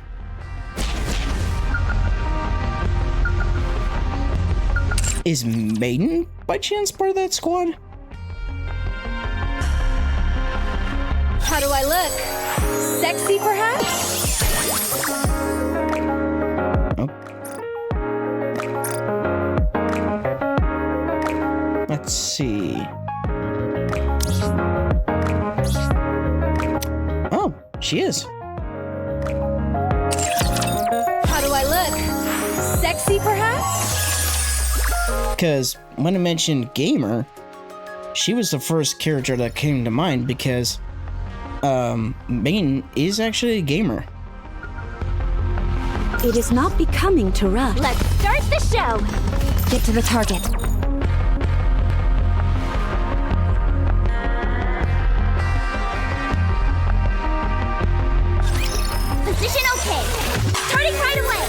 [SPEAKER 1] Is Maiden by chance part of that squad?
[SPEAKER 6] How do I look? Sexy, perhaps?
[SPEAKER 1] Oh. Let's see. Oh, she is.
[SPEAKER 6] How do I look? Sexy, perhaps?
[SPEAKER 1] Because when I mentioned gamer, she was the first character that came to mind because Maiden is actually a gamer.
[SPEAKER 5] It is not becoming to rush.
[SPEAKER 4] Let's start the show.
[SPEAKER 2] Get to the target.
[SPEAKER 4] Position okay. Starting right away.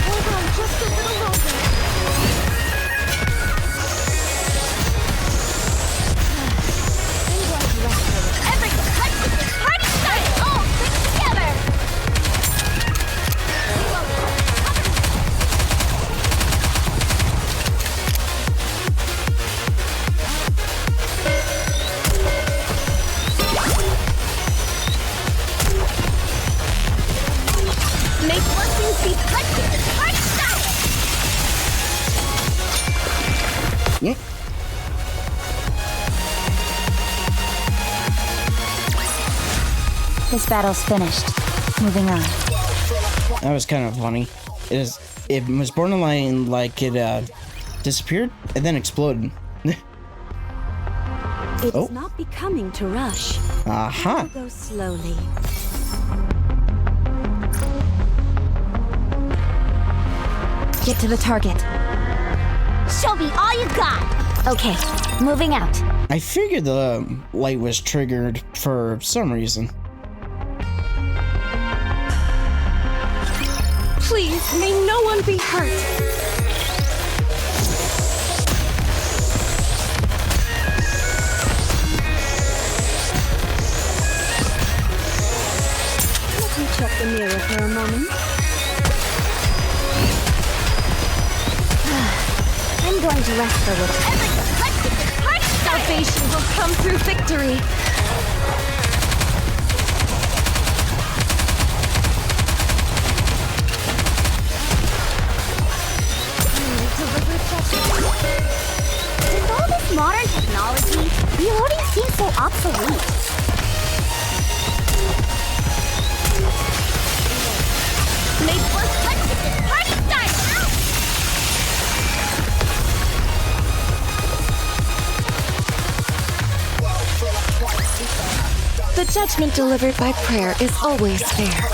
[SPEAKER 4] Hold on just a little longer. Every touch of this party started all stick together. Make blessings be touched at this party started.
[SPEAKER 1] Yep.
[SPEAKER 2] This battle's finished. Moving on.
[SPEAKER 1] That was kind of funny. It was borderline like it disappeared and then exploded.
[SPEAKER 5] It
[SPEAKER 1] Oh.
[SPEAKER 5] is not becoming to rush.
[SPEAKER 1] Aha.
[SPEAKER 5] Go slowly.
[SPEAKER 2] Get to the target.
[SPEAKER 4] Show me all you got.
[SPEAKER 2] Okay, moving out.
[SPEAKER 1] I figured the light was triggered for some reason.
[SPEAKER 6] Please, may no one be hurt.
[SPEAKER 5] Let me check the mirror for a moment.
[SPEAKER 2] I'm going to rest a little.
[SPEAKER 4] Every touch of this party started.
[SPEAKER 6] Salvation will come through victory.
[SPEAKER 4] With all this modern technology, reloading seems so obsolete. May first touch of this party started.
[SPEAKER 5] The judgment delivered by prayer is always fair.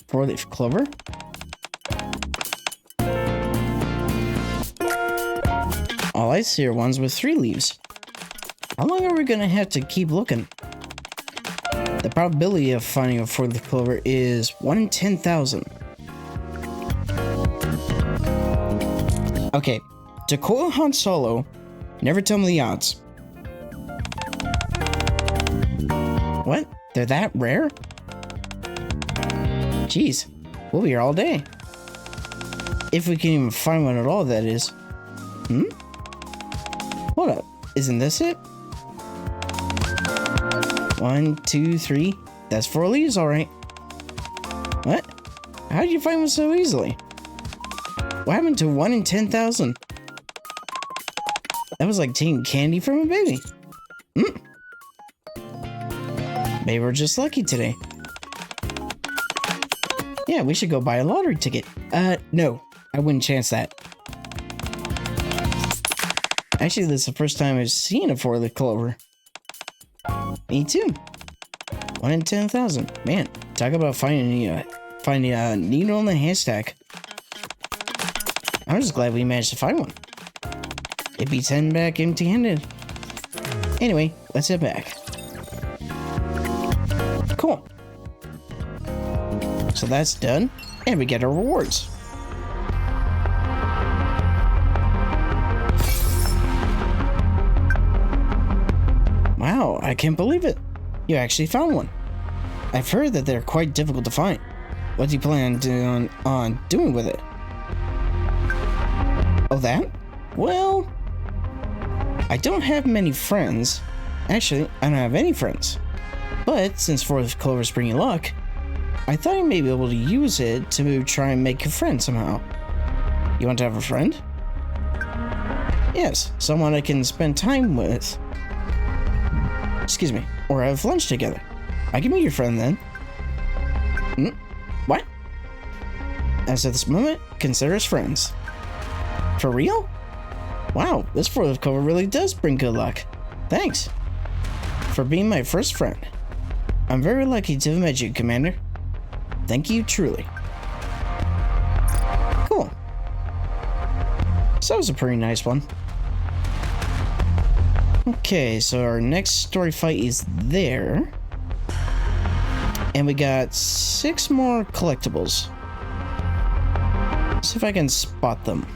[SPEAKER 1] 4-leaf clover. All I see are ones with 3 leaves. How long are we gonna have to keep looking? The probability of finding a 4-leaf clover is 1 in 10,000. Okay, to quote Han Solo, never tell me the odds. What? They're that rare? Jeez, we'll be here all day. If we can even find one at all, that is. Hold up, isn't this it? 1, 2, 3. That's 4 leaves, alright. What? How did you find one so easily? What happened to 1 in 10,000? That was like taking candy from a baby. Maybe we're just lucky today. Yeah, we should go buy a lottery ticket. No. I wouldn't chance that. Actually, this is the first time I've seen a 4-leaf clover. Me too. 1 in 10,000. Man, talk about finding a needle in the haystack. I'm just glad we managed to find one. It beats heading back empty-handed. Anyway, let's head back. Cool. So that's done, and we get our rewards. Wow, I can't believe it. You actually found one. I've heard that they're quite difficult to find. What do you plan on doing with it? Oh, that? Well, I don't have many friends. Actually, I don't have any friends. But since 4-leaf clovers bring you luck, I thought I may be able to use it to try and make a friend somehow. You want to have a friend? Yes, someone I can spend time with. Excuse me, or have lunch together. I can be your friend then. What? As of this moment, consider us friends. For real? Wow, this 4-leaf clover really does bring good luck. Thanks for being my first friend. I'm very lucky to have met you, Commander. Thank you truly. Cool. So that was a pretty nice one. Okay, so our next story fight is there. And we got 6 more collectibles. See if I can spot them.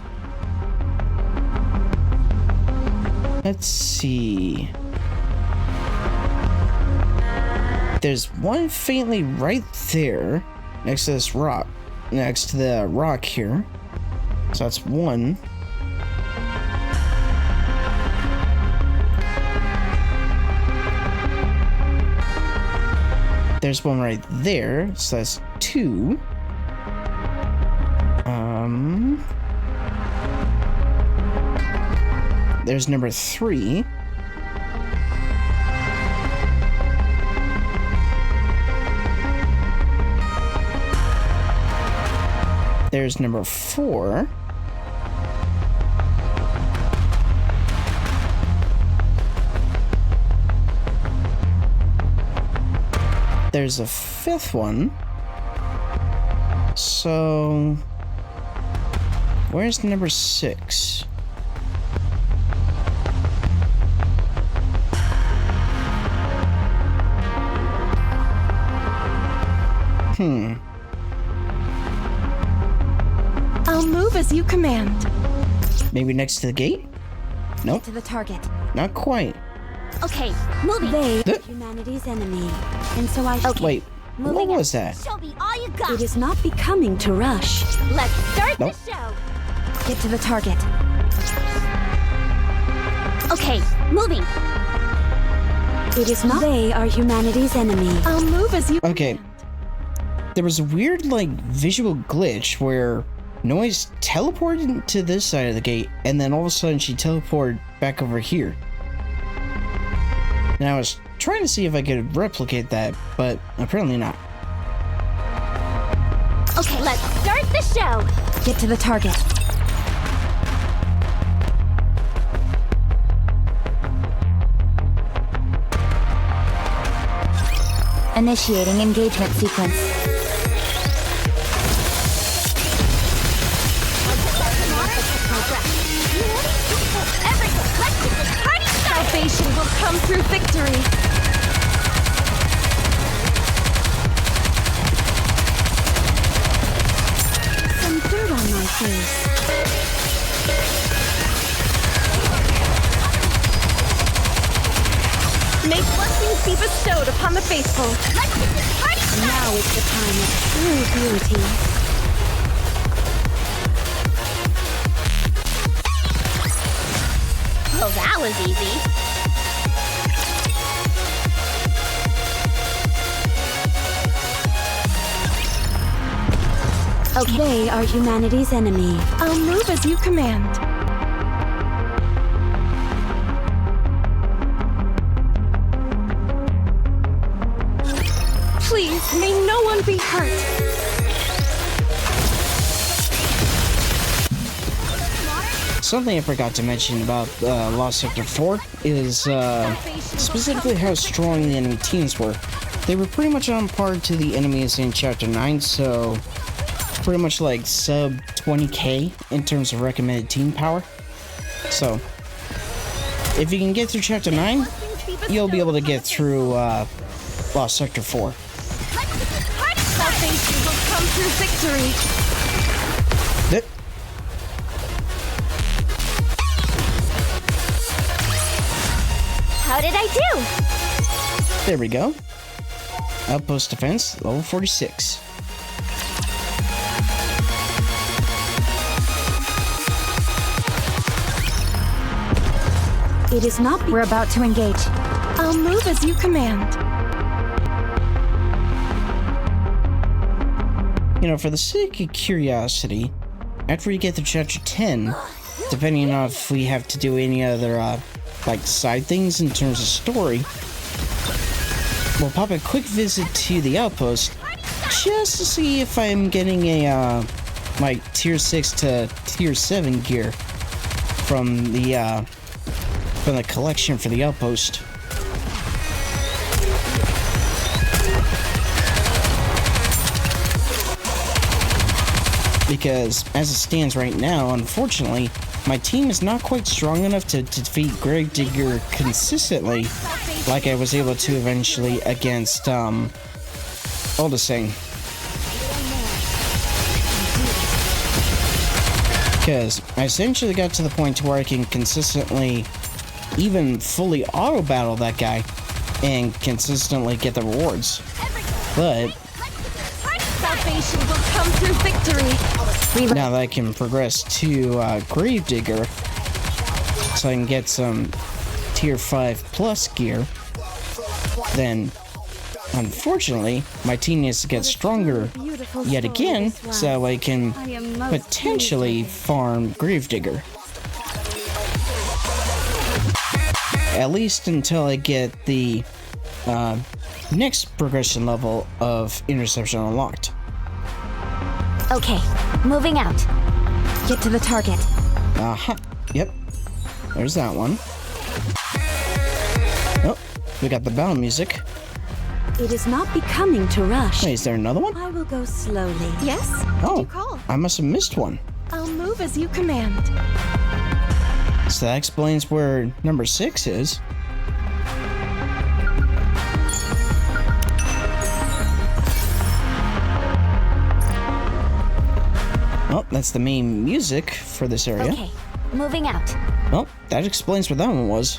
[SPEAKER 1] Let's see. There's one faintly right there, next to this rock, next to the rock here. So that's one. There's one right there, so that's 2. There's number 3. There's number 4. There's a 5th one. So where's number 6?
[SPEAKER 5] I'll move as you command.
[SPEAKER 1] Maybe next to the gate? Nope.
[SPEAKER 5] To the target.
[SPEAKER 1] Not quite.
[SPEAKER 4] Okay, moving.
[SPEAKER 5] They are humanity's enemy, and so I.
[SPEAKER 4] Okay.
[SPEAKER 1] Wait, what was that?
[SPEAKER 4] Show me all you got.
[SPEAKER 5] It is not becoming to rush.
[SPEAKER 4] Let's start
[SPEAKER 1] Nope.
[SPEAKER 4] the show.
[SPEAKER 5] Get to the target.
[SPEAKER 4] Okay, moving.
[SPEAKER 5] It is not. They are humanity's enemy. I'll move as you.
[SPEAKER 1] Okay. There was a weird, like, visual glitch where Noise teleported to this side of the gate, and then all of a sudden she teleported back over here. And I was trying to see if I could replicate that, but apparently not.
[SPEAKER 4] Okay, let's start the show.
[SPEAKER 5] Get to the target.
[SPEAKER 2] Initiating engagement sequence.
[SPEAKER 5] Salvation will come through victory. Some dirt on my face. May blessings be bestowed upon the faithful. Now is the time of true beauty.
[SPEAKER 4] Oh, that was easy.
[SPEAKER 5] Okay. They are humanity's enemy.
[SPEAKER 8] I'll move as you command. Please, may no one be hurt.
[SPEAKER 1] Something I forgot to mention about Lost Sector 4 is specifically how strong the enemy teams were. They were pretty much on par to the enemies in Chapter 9, so pretty much like sub 20k in terms of recommended team power. So, if you can get through Chapter 9, you'll be able to get through Lost Sector 4.
[SPEAKER 8] Salvation will come through victory.
[SPEAKER 7] How did I do?
[SPEAKER 1] There we go. Outpost defense, level 46.
[SPEAKER 8] It is not. We're about to engage. I'll move as you command.
[SPEAKER 1] You know, for the sake of curiosity, after we get to Chapter 10, depending on if we have to do any other, like, side things in terms of story, we'll pop a quick visit to the outpost just to see if I'm getting a, like, Tier 6 to Tier 7 gear from the collection for the outpost. Because, as it stands right now, unfortunately, my team is not quite strong enough to defeat Gravedigger consistently, like I was able to eventually against, Oldesing. Because I essentially got to the point where I can consistently, even fully auto-battle that guy, and consistently get the rewards. But
[SPEAKER 8] Salvation will come through victory.
[SPEAKER 1] now that I can progress to Gravedigger, so I can get some Tier 5 plus gear, then unfortunately my team needs to get stronger yet again so I can potentially farm Gravedigger. At least until I get the next progression level of Interception unlocked.
[SPEAKER 2] Okay, moving out. Get to the target.
[SPEAKER 1] Aha. Yep. There's that one. Oh, we got the battle music.
[SPEAKER 5] It is not becoming to rush.
[SPEAKER 1] Wait, is there another one?
[SPEAKER 5] I will go slowly.
[SPEAKER 8] Yes?
[SPEAKER 1] Oh,
[SPEAKER 8] Did you call?
[SPEAKER 1] I must have missed one.
[SPEAKER 8] I'll move as you command.
[SPEAKER 1] So that explains where number 6 is. Well, that's the main music for this area.
[SPEAKER 2] Okay, moving out.
[SPEAKER 1] Well, that explains where that one was.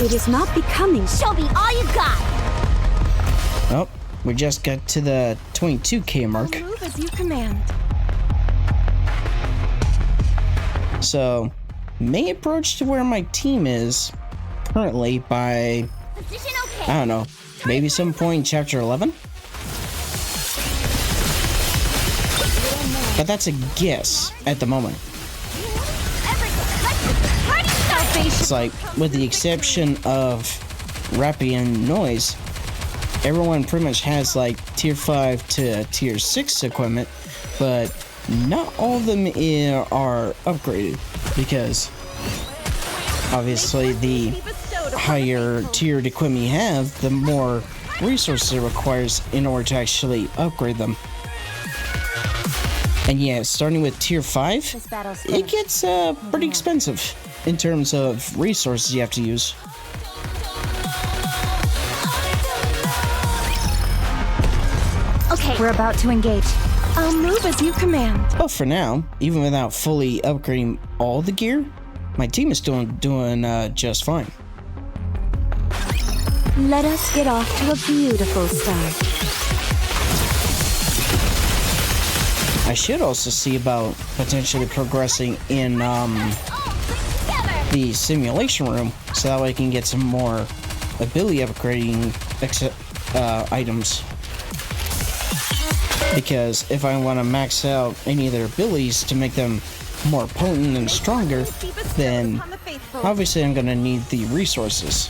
[SPEAKER 5] It is not becoming.
[SPEAKER 7] Show me all you got.
[SPEAKER 1] Oh, we just got to the 22k mark.
[SPEAKER 8] Move as you command.
[SPEAKER 1] So, may approach to where my team is currently by,
[SPEAKER 7] Position okay.
[SPEAKER 1] I don't know, maybe some point in Chapter 11? But that's a guess at the moment. It's like, with the exception of Rapi and Noise, everyone pretty much has like Tier 5 to Tier 6 equipment, but not all of them are upgraded, because obviously the higher tiered equipment you have, the more resources it requires in order to actually upgrade them. And yeah, starting with Tier 5, it gets pretty expensive in terms of resources you have to use.
[SPEAKER 8] Okay, we're about to engage. I'll move as you command.
[SPEAKER 1] But for now, even without fully upgrading all the gear, my team is still doing just fine.
[SPEAKER 5] Let us get off to a beautiful start.
[SPEAKER 1] I should also see about potentially progressing in the simulation room, so that way I can get some more ability upgrading items. Because if I want to max out any of their abilities to make them more potent and stronger, then obviously I'm going to need the resources.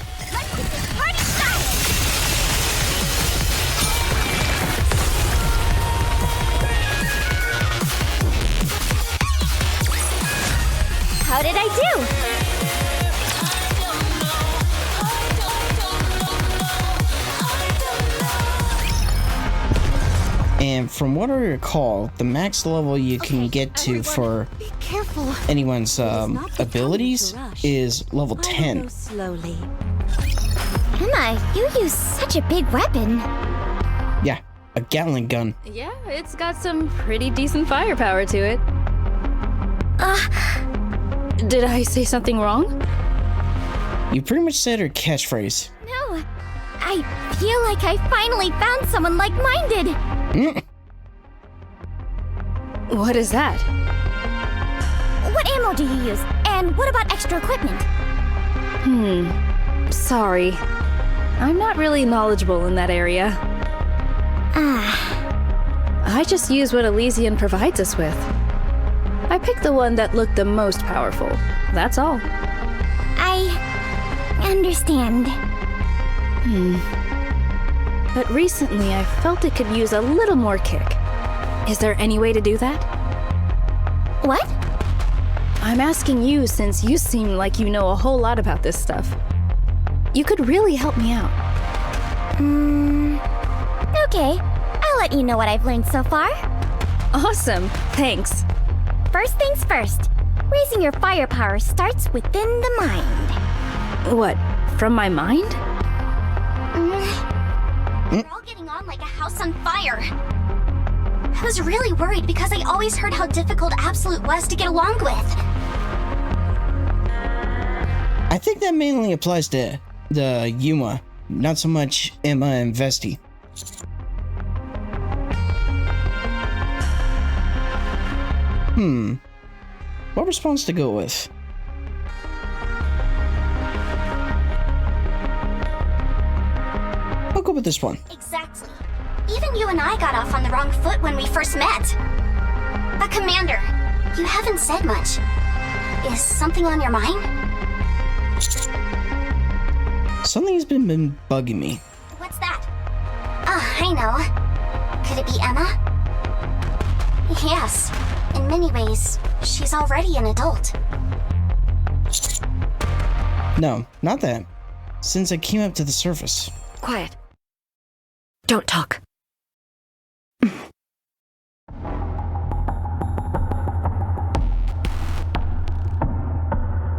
[SPEAKER 2] How did I do?
[SPEAKER 1] And from what I recall, the max level you can get to for anyone's abilities is level 10.
[SPEAKER 5] Slowly.
[SPEAKER 2] Emma, you use such a big weapon.
[SPEAKER 1] Yeah, a Gatling gun.
[SPEAKER 6] Yeah, it's got some pretty decent firepower to it. Did I say something wrong?
[SPEAKER 1] You pretty much said her catchphrase.
[SPEAKER 2] No, I feel like I finally found someone like-minded.
[SPEAKER 6] What is that?
[SPEAKER 2] What ammo do you use? And what about extra equipment?
[SPEAKER 6] Sorry. I'm not really knowledgeable in that area. I just use what Elysian provides us with. I picked the one that looked the most powerful. That's all.
[SPEAKER 2] I understand.
[SPEAKER 6] But recently I felt it could use a little more kick. Is there any way to do that?
[SPEAKER 2] What?
[SPEAKER 6] I'm asking you since you seem like you know a whole lot about this stuff. You could really help me out.
[SPEAKER 2] Okay. I'll let you know what I've learned so far.
[SPEAKER 6] Awesome, thanks.
[SPEAKER 2] First things first. Raising your firepower starts within the mind.
[SPEAKER 6] What, from my mind?
[SPEAKER 7] We're all getting on like a house on fire. I was really worried because I always heard how difficult Absolute was to get along with.
[SPEAKER 1] I think that mainly applies to the Yuma, not so much Emma and Vesti. What response to go with? I'll go with this one.
[SPEAKER 7] Exactly. Even you and I got off on the wrong foot when we first met. But Commander, you haven't said much. Is something on your mind?
[SPEAKER 1] Something's been bugging me.
[SPEAKER 7] What's that? I know. Could it be Emma? Yes. In many ways, she's already an adult.
[SPEAKER 1] No, not that. Since I came up to the surface.
[SPEAKER 5] Quiet. Don't talk.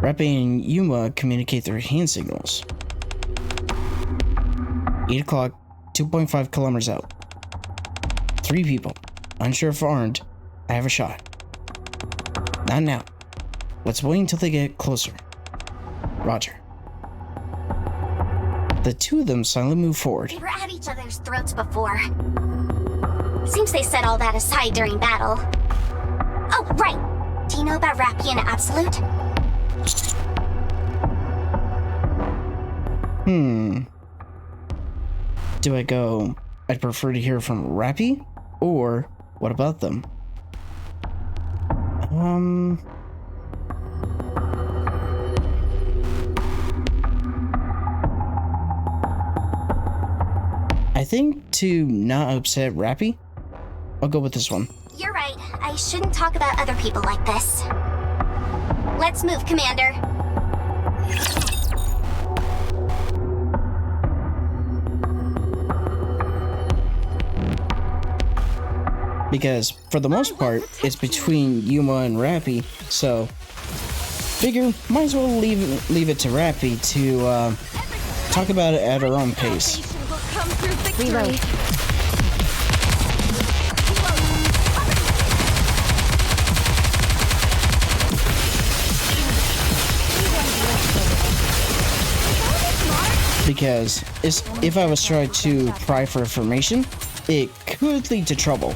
[SPEAKER 1] Rapi and Yuma communicate through hand signals. 8 o'clock, 2.5 kilometers out. 3 people. Unsure if armed. I have a shot. Not now. Let's wait until they get closer. Roger. The two of them silently move forward.
[SPEAKER 7] We were at each other's throats before. Seems they set all that aside during battle. Oh, right! Do you know about Rapi and Absolute?
[SPEAKER 1] Do I go, I'd prefer to hear from Rapi? Or, what about them? I think to not upset Rapi, I'll go with this one.
[SPEAKER 7] You're right. I shouldn't talk about other people like this. Let's move, Commander.
[SPEAKER 1] Because, for the most part, it's between Yuma and Rapi, so figure might as well leave it to Rapi to talk about it at her own pace.
[SPEAKER 5] Reload.
[SPEAKER 1] Because if I was trying to pry for information, it could lead to trouble.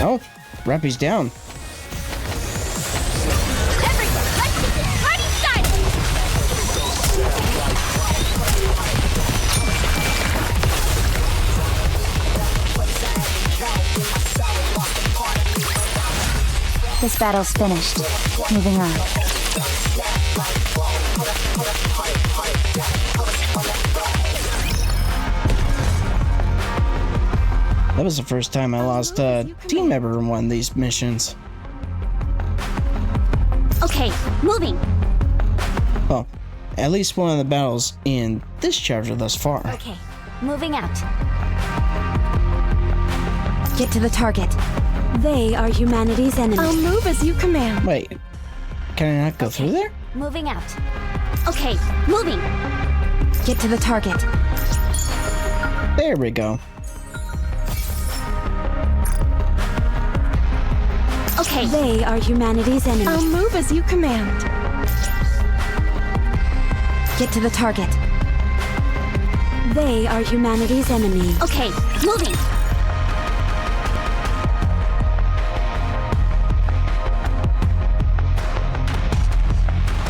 [SPEAKER 1] Oh, Rapi's down.
[SPEAKER 4] Everyone, let's get this party started!
[SPEAKER 8] This battle's finished. Moving on.
[SPEAKER 1] That was the first time I lost a team member in one of these missions.
[SPEAKER 4] Okay, moving.
[SPEAKER 1] Well, at least one of the battles in this chapter thus far.
[SPEAKER 8] Okay, moving out. Get to the target. They are humanity's enemies. I'll move as you command.
[SPEAKER 1] Wait, can I not go through there?
[SPEAKER 8] Moving out.
[SPEAKER 4] Okay, moving.
[SPEAKER 8] Get to the target.
[SPEAKER 1] There we go.
[SPEAKER 4] Okay.
[SPEAKER 8] They are humanity's enemies. I'll move as you command. Get to the target. They are humanity's enemies.
[SPEAKER 4] Okay, moving.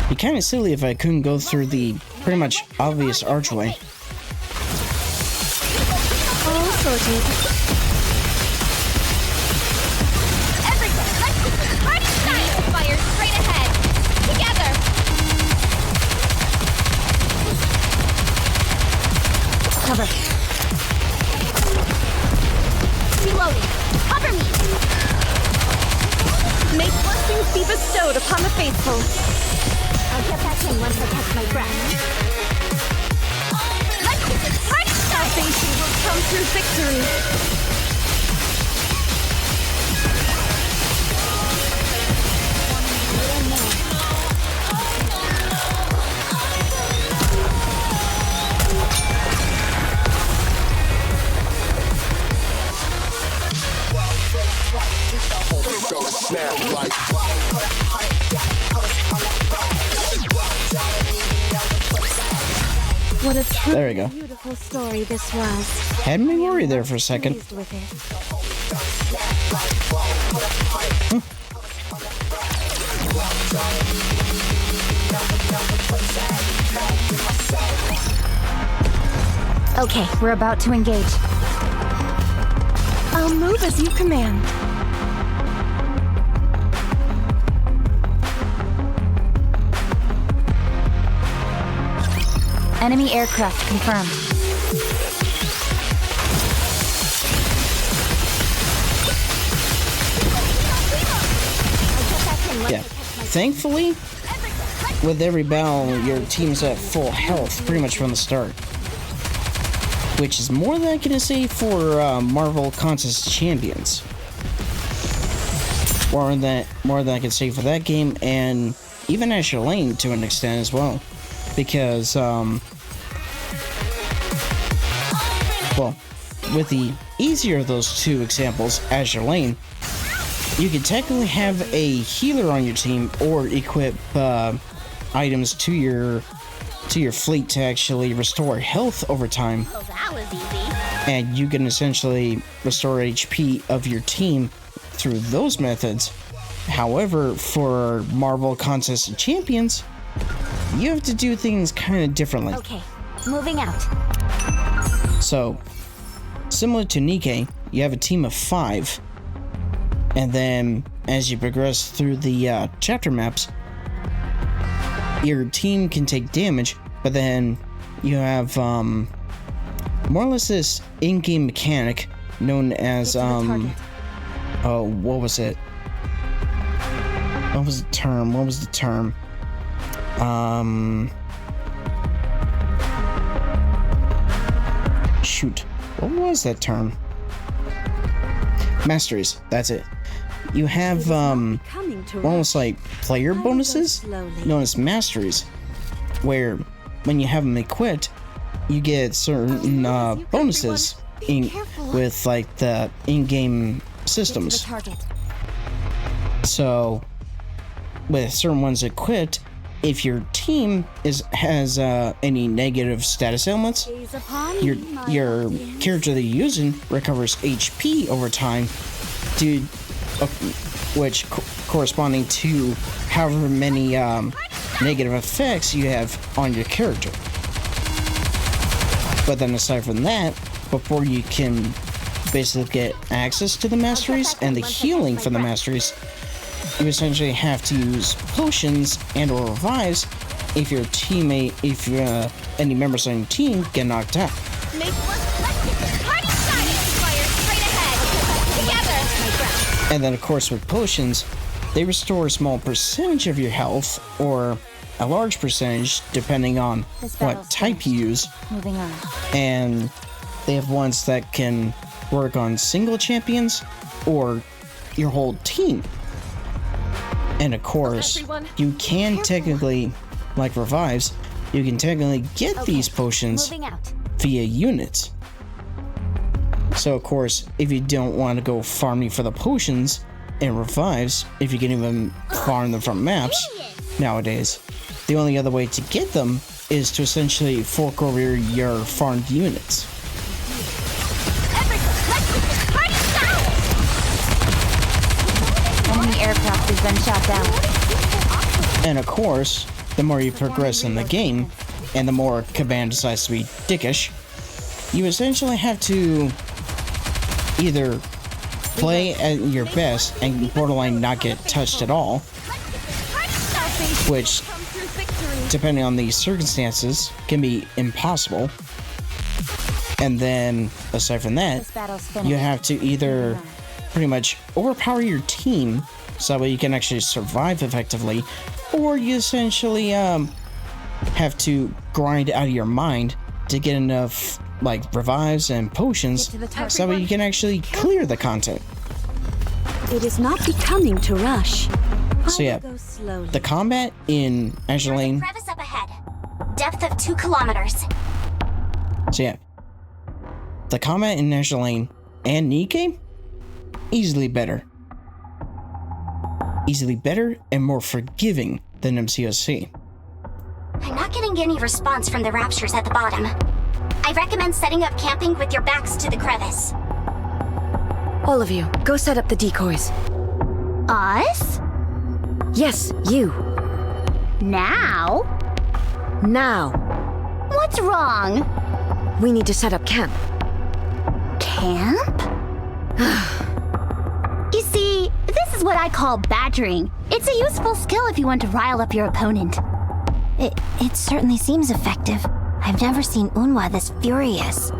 [SPEAKER 1] Be kind of silly if I couldn't go through the pretty much obvious archway.
[SPEAKER 8] All sorted.
[SPEAKER 4] Everyone, let's get this party started! Fire straight ahead! Together!
[SPEAKER 8] Cover.
[SPEAKER 4] Reloading! Cover me!
[SPEAKER 8] May blessings be bestowed upon the faithful.
[SPEAKER 7] I'll get back in once I catch my breath.
[SPEAKER 4] Let's get this party started!
[SPEAKER 8] Salvation will come through victory. What a truly
[SPEAKER 1] There we go.
[SPEAKER 8] beautiful story this was.
[SPEAKER 1] Had me worried there for a second.
[SPEAKER 8] Pleased with it.
[SPEAKER 2] Okay, we're about to engage.
[SPEAKER 8] I'll move as you command.
[SPEAKER 2] Enemy aircraft confirmed.
[SPEAKER 1] Yeah. Thankfully, with every battle, your team's at full health pretty much from the start. Which is more than I can say for Marvel Contest Champions. More than I can say for that game, and even Azure Lane to an extent as well. Because, well, with the easier of those two examples, Azure Lane, you can technically have a healer on your team or equip items to your fleet to actually restore health over time.
[SPEAKER 4] Well, that was easy.
[SPEAKER 1] And you can essentially restore HP of your team through those methods. However, for Marvel Contest of Champions, you have to do things kind of differently.
[SPEAKER 2] Okay, moving out.
[SPEAKER 1] So, similar to NIKKE, you have a team of 5. And then, as you progress through the chapter maps, your team can take damage, but then you have more or less this in-game mechanic known as oh, what was it? What was the term? Shoot, what was that term? Masteries, that's it. You have almost like player bonuses known as masteries, where when you have them equipped, you get certain bonuses with like the in-game systems. So with certain ones equipped, if your team has any negative status elements, your character that you're using recovers HP over time, which corresponding to however many negative effects you have on your character. But then aside from that, before you can basically get access to the masteries and the healing from the masteries, you essentially have to use potions and or revives if your teammate, if any members on your team get knocked out. And then of course with potions, they restore a small percentage of your health, or a large percentage depending on what type you use.
[SPEAKER 2] Moving on.
[SPEAKER 1] And they have ones that can work on single champions or your whole team. And of course, you can technically, like revives, you can technically get these potions via units. So of course, if you don't want to go farming for the potions and revives, if you can even farm them from maps nowadays, the only other way to get them is to essentially fork over your farmed units.
[SPEAKER 2] Enemy aircraft has been shot down.
[SPEAKER 1] And of course, the more you progress in the game, and the more Caban decides to be dickish, you essentially have to either play at your best and borderline not get touched at all, which, depending on the circumstances, can be impossible. And then, aside from that, you have to either pretty much overpower your team so that way you can actually survive effectively, or you essentially have to grind out of your mind to get enough like revives and potions so that way you can actually clear the content.
[SPEAKER 8] It is not becoming to rush.
[SPEAKER 1] So yeah, the combat in Azure Lane.
[SPEAKER 7] Crevice up ahead. Depth of 2 kilometers.
[SPEAKER 1] So yeah, the combat in Azure Lane and NIKKE, easily better. Easily better and more forgiving than MCOC.
[SPEAKER 7] I'm not getting any response from the raptures at the bottom. I recommend setting up camping with your backs to the crevice.
[SPEAKER 5] All of you, go set up the decoys.
[SPEAKER 4] Us?
[SPEAKER 5] Yes, you.
[SPEAKER 4] Now?
[SPEAKER 5] Now.
[SPEAKER 4] What's wrong?
[SPEAKER 5] We need to set up camp.
[SPEAKER 4] Camp? You see, this is what I call badgering. It's a useful skill if you want to rile up your opponent.
[SPEAKER 2] It certainly seems effective. I've never seen Unwa this furious.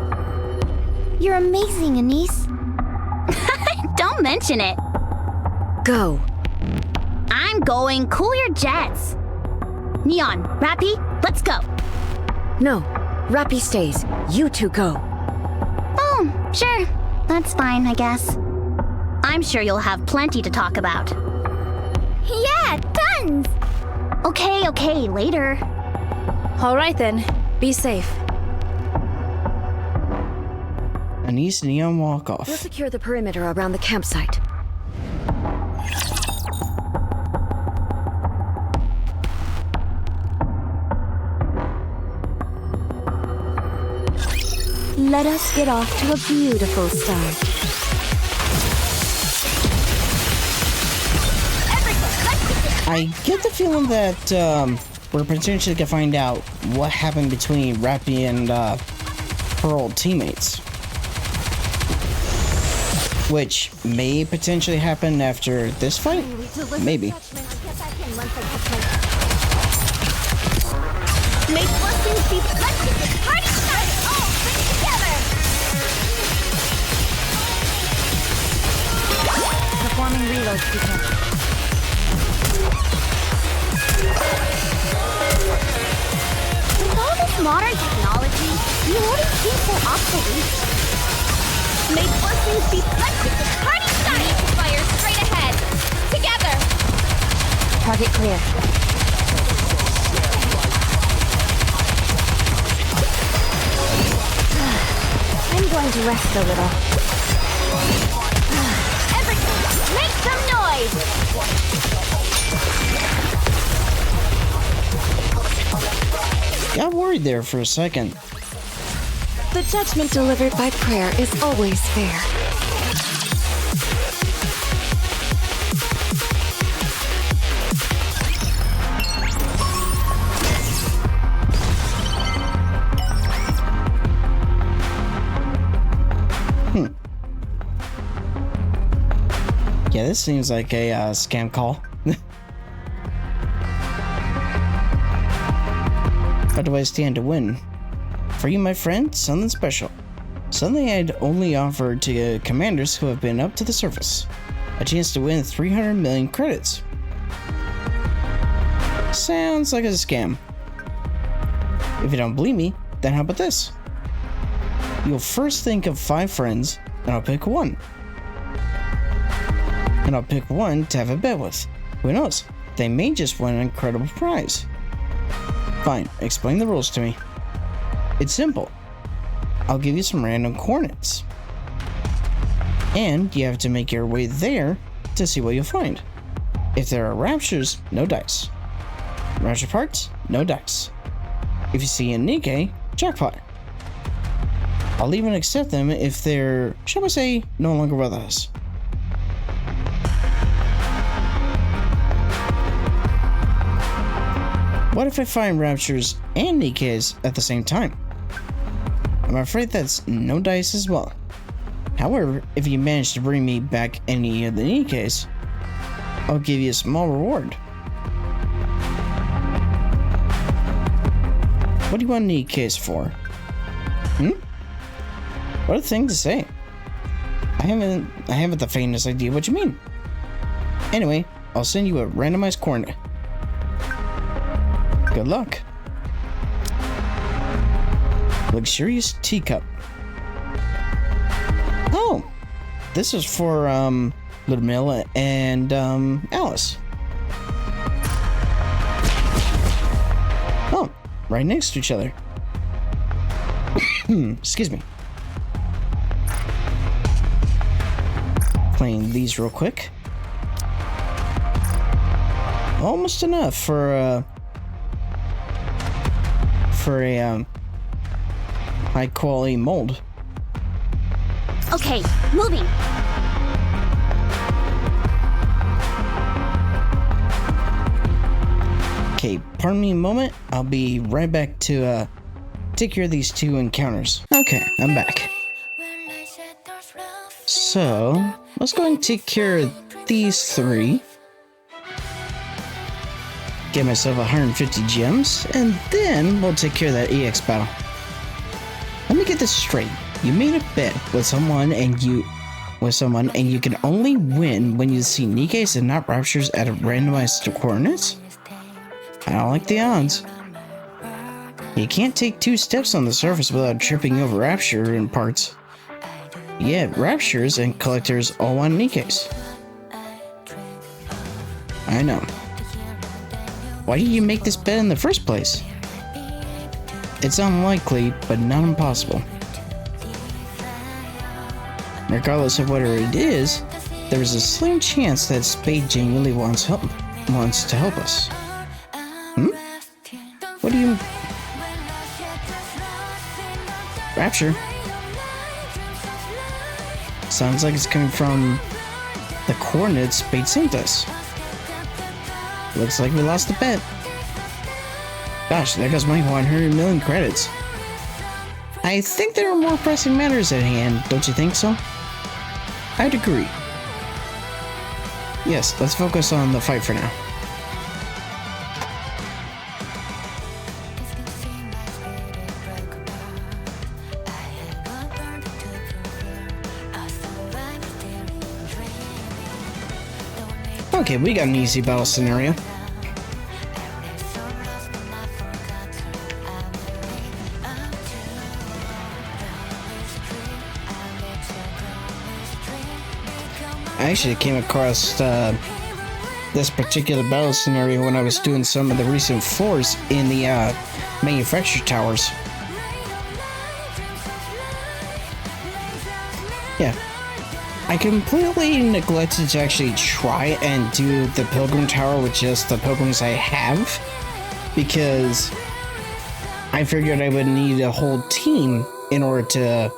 [SPEAKER 2] You're amazing, Anise.
[SPEAKER 4] Don't mention it.
[SPEAKER 5] Go.
[SPEAKER 4] I'm going. Cool your jets. Neon, Rapi, let's go.
[SPEAKER 5] No, Rapi stays. You two go.
[SPEAKER 4] Oh, sure. That's fine, I guess. I'm sure you'll have plenty to talk about.
[SPEAKER 2] Yeah, tons!
[SPEAKER 4] Okay, later.
[SPEAKER 6] All right then. Be safe.
[SPEAKER 1] Anise and Neon walk
[SPEAKER 5] We'll
[SPEAKER 1] off.
[SPEAKER 5] secure the perimeter around the campsite.
[SPEAKER 8] Let us get off to a beautiful start.
[SPEAKER 1] I get the feeling that we're potentially gonna find out what happened between Rapi and her old teammates, which may potentially happen after this fight. Maybe.
[SPEAKER 4] May blessings be party start all fit together.
[SPEAKER 2] Performing reload sequence.
[SPEAKER 4] With all this modern technology, reloading seems so obsolete. May blessings be party start. Fire straight ahead. Together.
[SPEAKER 2] Target clear. I'm going to rest a little.
[SPEAKER 4] Everyone, make some noise.
[SPEAKER 1] Got worried there for a second.
[SPEAKER 5] The judgment delivered by prayer is always fair.
[SPEAKER 1] Yeah, this seems like a scam call. How do I stand to win? For you, my friend, something special. Something I'd only offer to commanders who have been up to the surface. A chance to win 300 million credits. Sounds like a scam. If you don't believe me, then how about this? You'll first think of 5 friends, and I'll pick one. And I'll pick one to have a bet with. Who knows? They may just win an incredible prize. Fine, explain the rules to me. It's simple. I'll give you some random coordinates. And you have to make your way there to see what you'll find. If there are raptures, no dice. Rapture parts, no dice. If you see a NIKKE, jackpot. I'll even accept them if they're, shall we say, no longer with us. What if I find raptures and NIKKEs at the same time? I'm afraid that's no dice as well. However, if you manage to bring me back any of the NIKKEs, I'll give you a small reward. What do you want NIKKEs for? What a thing to say. I haven't the faintest idea what you mean. Anyway, I'll send you a randomized coordinate. Good luck. Luxurious teacup. Oh, this is for Ludmilla and Alice. Oh, right next to each other. Excuse me. Playing these real quick. Almost enough for a high quality mold.
[SPEAKER 4] Okay, moving.
[SPEAKER 1] Okay, pardon me a moment. I'll be right back to take care of these 2 encounters. Okay, I'm back. So, let's go and take care of these 3. Get myself 150 gems, and then we'll take care of that EX battle. Let me get this straight. You made a bet with someone and you can only win when you see NIKKEs and not raptures at a randomized coordinates? I don't like the odds. You can't take 2 steps on the surface without tripping over rapture and parts. Yeah, raptures and collectors all want NIKKEs. I know. Why did you make this bet in the first place? It's unlikely, but not impossible. Regardless of whatever it is, there is a slim chance that Spade genuinely wants to help us. What do you... Rapture? Sounds like it's coming from the coordinates Spade sent us. Looks like we lost the bet. Gosh, there goes my 100 million credits. I think there are more pressing matters at hand, don't you think so? I'd agree. Yes, let's focus on the fight for now. Okay, we got an easy battle scenario. I actually came across this particular battle scenario when I was doing some of the recent floors in the manufacturer towers. Yeah. I completely neglected to actually try and do the Pilgrim Tower with just the Pilgrims I have, because I figured I would need a whole team in order to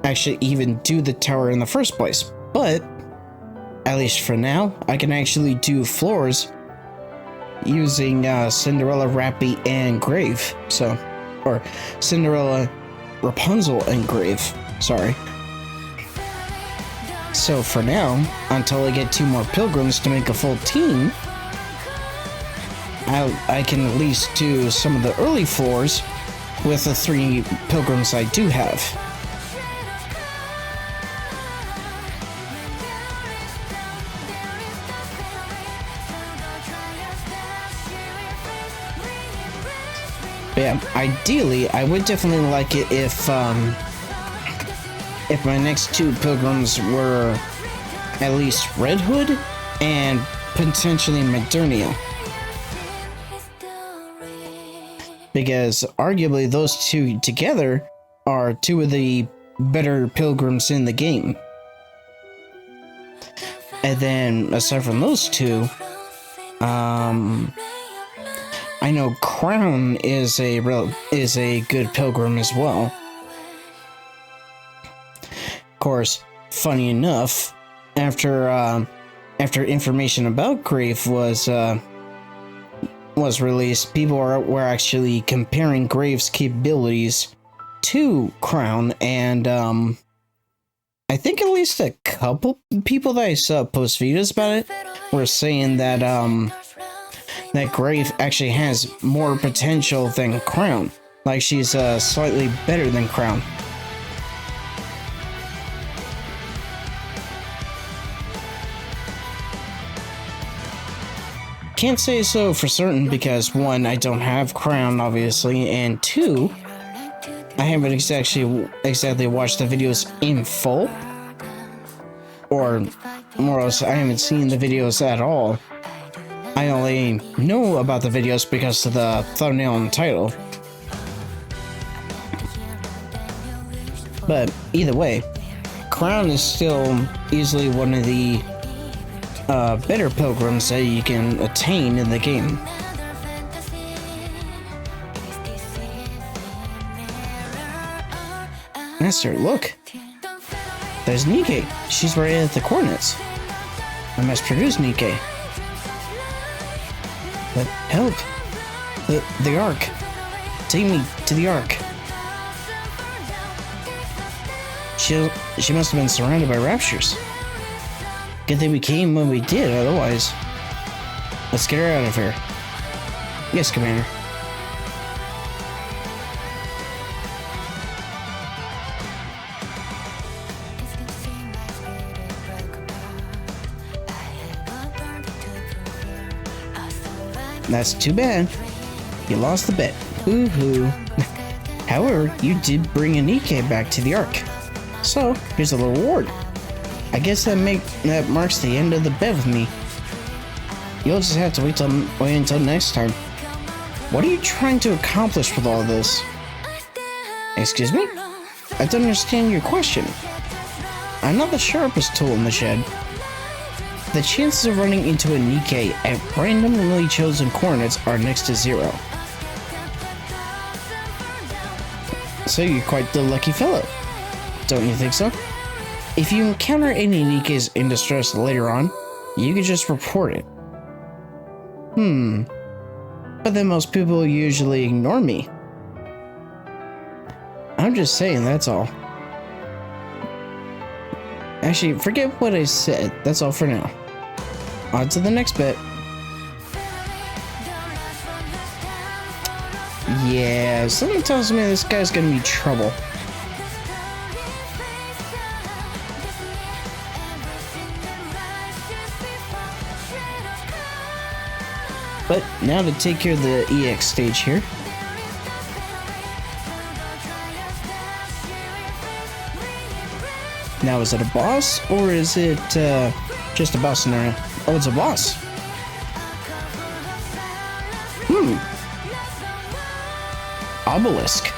[SPEAKER 1] actually even do the tower in the first place. But, at least for now, I can actually do floors using Cinderella, Rapi, and Grave. So, or Cinderella, Rapunzel, and Grave. Sorry. So for now, until I get 2 more pilgrims to make a full team, I can at least do some of the early floors with the 3 pilgrims I do have. But yeah, ideally, I would definitely like it if my next 2 pilgrims were at least Red Hood and potentially Modernia. Because arguably those 2 together are 2 of the better pilgrims in the game. And then aside from those 2, I know Crown is a good pilgrim as well. Of course, funny enough, after information about Grave was released, people were actually comparing Grave's capabilities to Crown, and I think at least a couple people that I saw post videos about it were saying that that Grave actually has more potential than Crown. Like, she's slightly better than Crown. Can't say so for certain because 1, I don't have Crown, obviously, and 2, I haven't exactly watched the videos in full. Or, more or less, I haven't seen the videos at all. I only know about the videos because of the thumbnail and title. But either way, Crown is still easily one of the better pilgrims that you can attain in the game. Master, look! There's NIKKE. She's right at the coordinates. I must produce NIKKE. But help! The Ark! Take me to the Ark! She must have been surrounded by raptures. Good thing we came when we did, otherwise. Let's get her out of here. Yes, Commander. That's too bad. You lost the bet. Woo-hoo. However, you did bring a NIKKE back to the Ark. So, here's a little reward. I guess that marks the end of the bet with me. You'll just have to wait until next time. What are you trying to accomplish with all this? Excuse me? I don't understand your question. I'm not the sharpest tool in the shed. The chances of running into a NIKKE at randomly chosen coordinates are next to 0. So you're quite the lucky fellow. Don't you think so? If you encounter any NIKKEs in distress later on, you can just report it. But then most people usually ignore me. I'm just saying, that's all. Actually, forget what I said. That's all for now. On to the next bit. Yeah, something tells me this guy's gonna be trouble. But now to take care of the EX stage here. Now, is it a boss or is it just a boss scenario? Oh, it's a boss. Obelisk.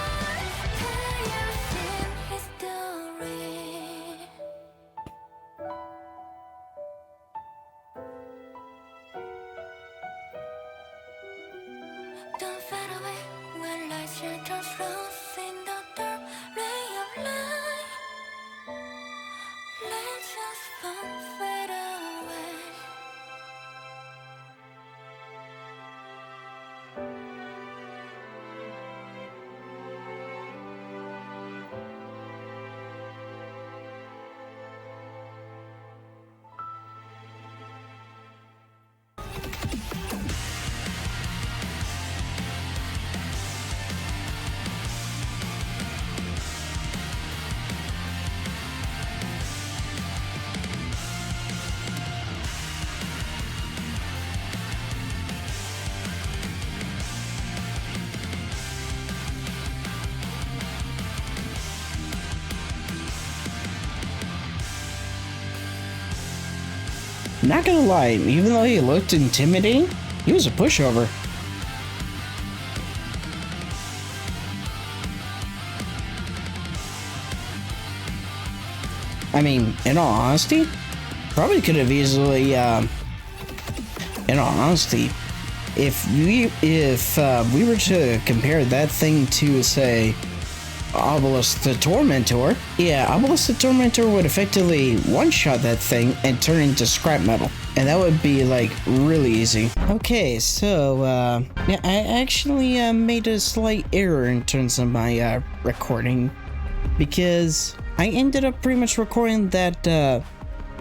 [SPEAKER 1] Not gonna lie, even though he looked intimidating, he was a pushover. I mean, in all honesty, probably could have easily, in all honesty, if we were to compare that thing to, say, Obelisk the Tormentor, yeah, Obelisk the Tormentor would effectively one-shot that thing and turn into scrap metal. And that would be, like, really easy. Okay, so, yeah, I actually made a slight error in terms of my recording, because I ended up pretty much recording that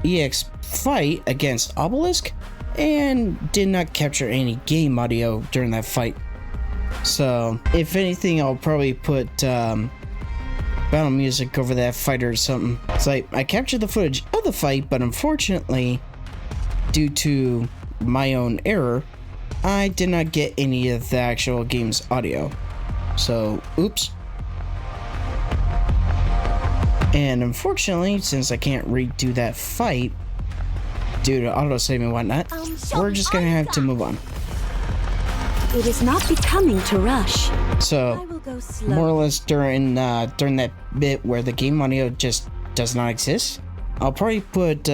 [SPEAKER 1] EX fight against Obelisk and did not capture any game audio during that fight. So, if anything, I'll probably put battle music over that fight or something. It's like, I captured the footage of the fight, but unfortunately, due to my own error, I did not get any of the actual game's audio. So, oops. And unfortunately, since I can't redo that fight due to autosave and whatnot, we're just gonna have to move on.
[SPEAKER 8] It is not becoming to rush.
[SPEAKER 1] So, more or less during that bit where the game audio just does not exist, I'll probably put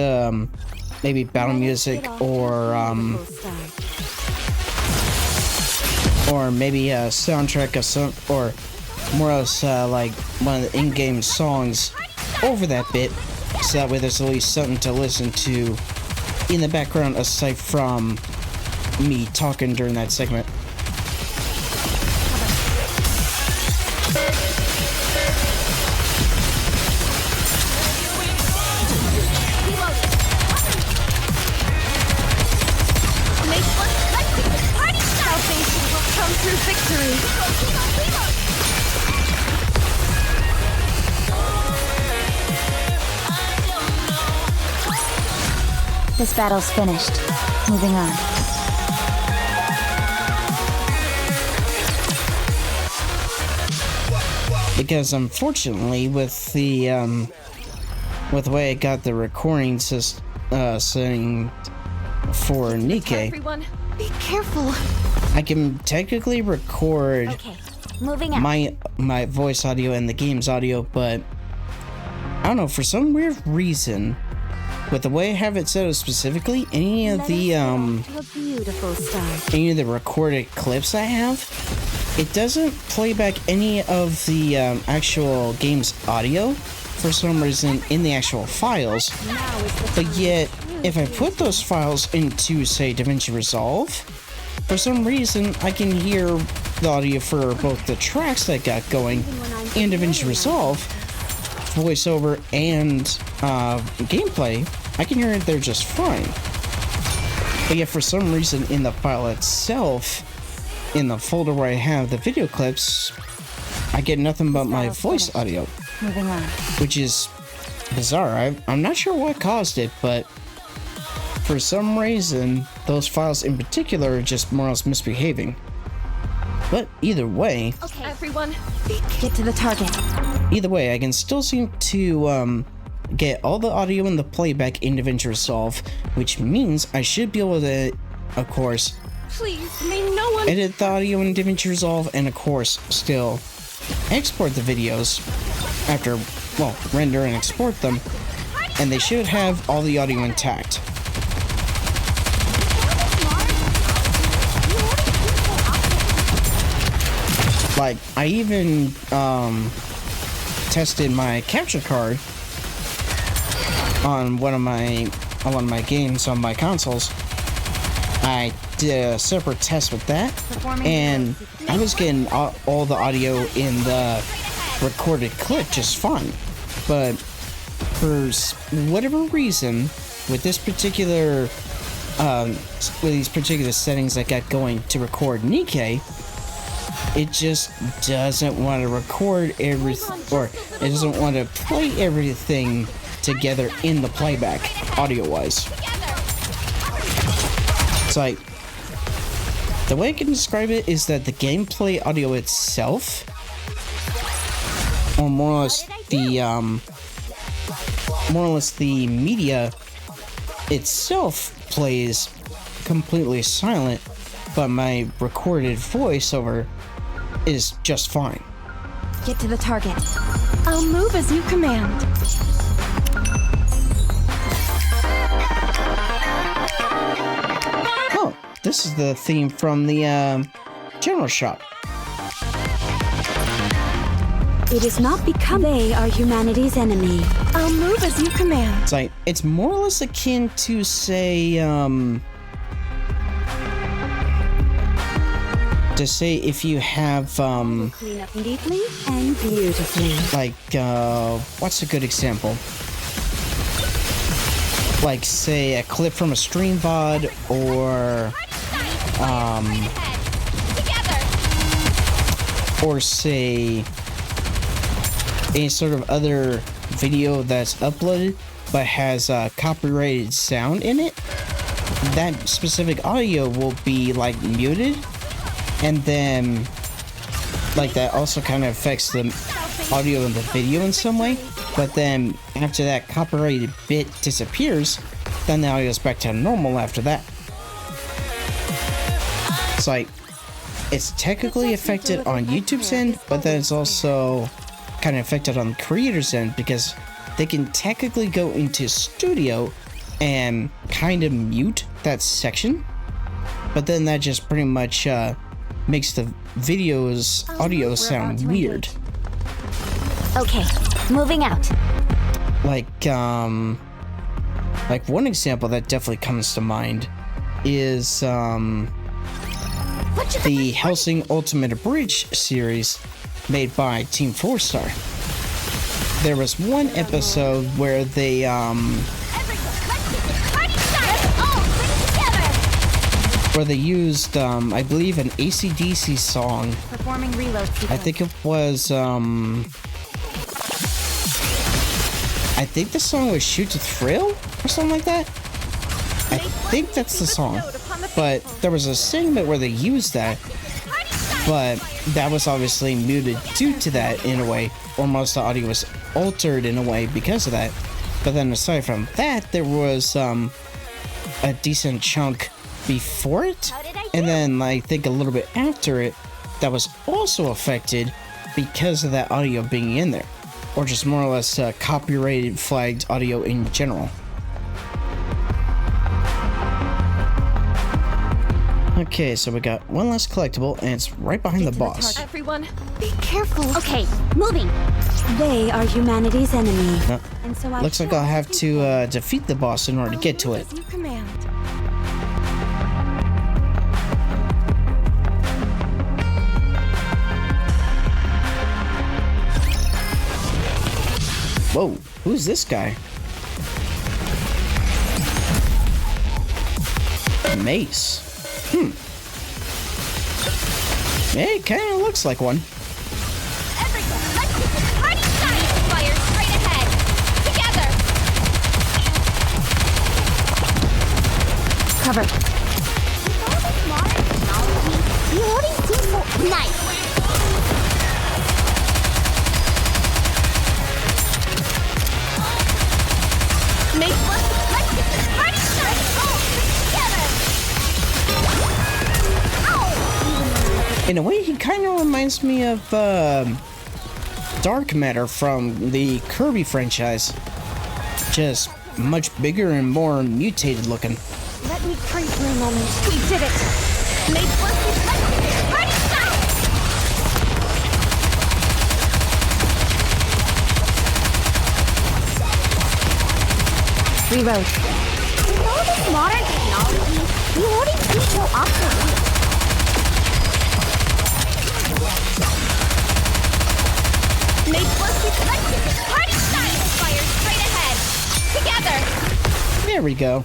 [SPEAKER 1] maybe battle music or maybe a soundtrack of some, or more or less like one of the in-game songs over that bit, so that way there's at least something to listen to in the background aside from me talking during that segment.
[SPEAKER 2] This battle's finished. Moving on.
[SPEAKER 1] Because unfortunately, with the way I got the recording setting for NIKKE,
[SPEAKER 8] Everyone, be careful.
[SPEAKER 1] I can technically record
[SPEAKER 2] Moving on.
[SPEAKER 1] my voice audio and the game's audio, but I don't know, for some weird reason, with the way I have it set up specifically, any of the recorded clips I have, it doesn't play back any of the actual game's audio for some reason in the actual files. But yet, if I put those files into, say, DaVinci Resolve, for some reason I can hear the audio for both the tracks that got going in DaVinci Resolve, voiceover, and gameplay. I can hear it there just fine. But yet for some reason in the file itself, in the folder where I have the video clips, I get nothing but my voice audio.
[SPEAKER 2] Moving on.
[SPEAKER 1] Which is bizarre. I'm not sure what caused it, but for some reason, those files in particular are just more or less misbehaving. But either way,
[SPEAKER 8] Everyone, get to the target.
[SPEAKER 1] Either way, I can still seem to get all the audio and the playback in DaVinci Resolve, which means I should be able to, of course,
[SPEAKER 8] Please, may no one
[SPEAKER 1] edit the audio in DaVinci Resolve, and of course, still export the videos after, well, render and export them, and they should have all the audio intact. Like, I even tested my capture card on one of my games on my consoles. I did a separate test with that, and I was getting all the audio in the recorded clip just fine. But for whatever reason, with this particular with these particular settings I got going to record NIKKE, it just doesn't want to record everything, or it doesn't want to play everything together in the playback, audio-wise. It's like, the way I can describe it is that the gameplay audio itself, or more or less the media itself plays completely silent, but my recorded voiceover is just fine.
[SPEAKER 8] Get to the target. I'll move as you command.
[SPEAKER 1] Oh, this is the theme from the general shop.
[SPEAKER 8] It is not become. They are humanity's enemy. I'll move as you command.
[SPEAKER 1] It's like, it's more or less akin to, say, if you have,
[SPEAKER 8] Clean up neatly and beautifully.
[SPEAKER 1] like, what's a good example? Like, say, a clip from a stream VOD, or say, any sort of other video that's uploaded but has copyrighted sound in it. That specific audio will be like muted, and then like that also kind of affects the audio in the video in some way, but then after that copyrighted bit disappears, then the audio is back to normal after that. It's like, it's technically affected on YouTube's end, but then it's also kind of affected on the creator's end, because they can technically go into Studio and kind of mute that section, but then that just pretty much makes the video's audio sound weird.
[SPEAKER 2] Okay, moving out.
[SPEAKER 1] Like one example that definitely comes to mind is the Hellsing Ultimate Abridged series made by Team 4-Star. There was one episode where they used I believe an AC/DC song.
[SPEAKER 2] Performing reload sequence.
[SPEAKER 1] I think it was I think the song was Shoot to Thrill or something like that. I think that's the song. But there was a segment where they used that, but that was obviously muted due to that in a way, or most of the audio was altered in a way because of that. But then aside from that, there was a decent chunk before it, and then I think a little bit after it that was also affected because of that audio being in there, or just more or less copyrighted flagged audio in general. Okay, so we got one last collectible, and it's right behind the boss.
[SPEAKER 8] Everyone, be careful.
[SPEAKER 4] Okay, moving.
[SPEAKER 8] They are humanity's enemy.
[SPEAKER 1] No.
[SPEAKER 8] And so I
[SPEAKER 1] Looks like I'll have to defeat the boss in order to get to it.
[SPEAKER 8] As you command.
[SPEAKER 1] Whoa, who's this guy? Mace. Yeah, it kind of looks like one.
[SPEAKER 4] Everyone, let's get this party started. Fire straight ahead. Together.
[SPEAKER 8] Cover.
[SPEAKER 4] With all this modern technology, reloading seems so nice. Let's get this party started. All together.
[SPEAKER 1] In a way, he kind of reminds me of Dark Matter from the Kirby franchise. Just much bigger and more mutated looking.
[SPEAKER 8] Let me pray for a moment. We did it.
[SPEAKER 4] Let's get this party started.
[SPEAKER 8] Reload.
[SPEAKER 4] With all this modern technology, reloading seems so obsolete. Let's get this party started. Fire straight ahead. Together.
[SPEAKER 1] There we go.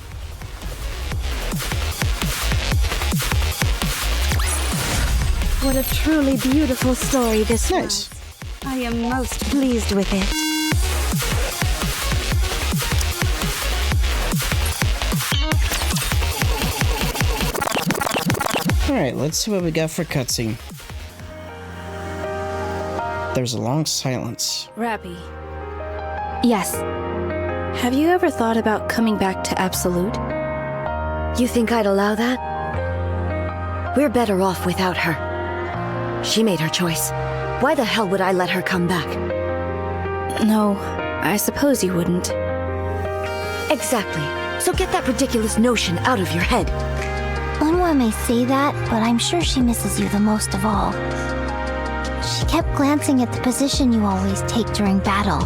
[SPEAKER 8] What a truly beautiful story this
[SPEAKER 1] Nice.
[SPEAKER 8] was. I am most pleased with it.
[SPEAKER 1] Alright, let's see what we got for cutscene. There's a long silence.
[SPEAKER 6] Rapi,
[SPEAKER 8] Yes.
[SPEAKER 6] Have you ever thought about coming back to Absolute?
[SPEAKER 5] You think I'd allow that? We're better off without her. She made her choice. Why the hell would I let her come back?
[SPEAKER 6] No, I suppose you wouldn't.
[SPEAKER 5] Exactly. So get that ridiculous notion out of your head.
[SPEAKER 2] Unwa may say that, but I'm sure she misses you the most of all. She kept glancing at the position you always take during battle.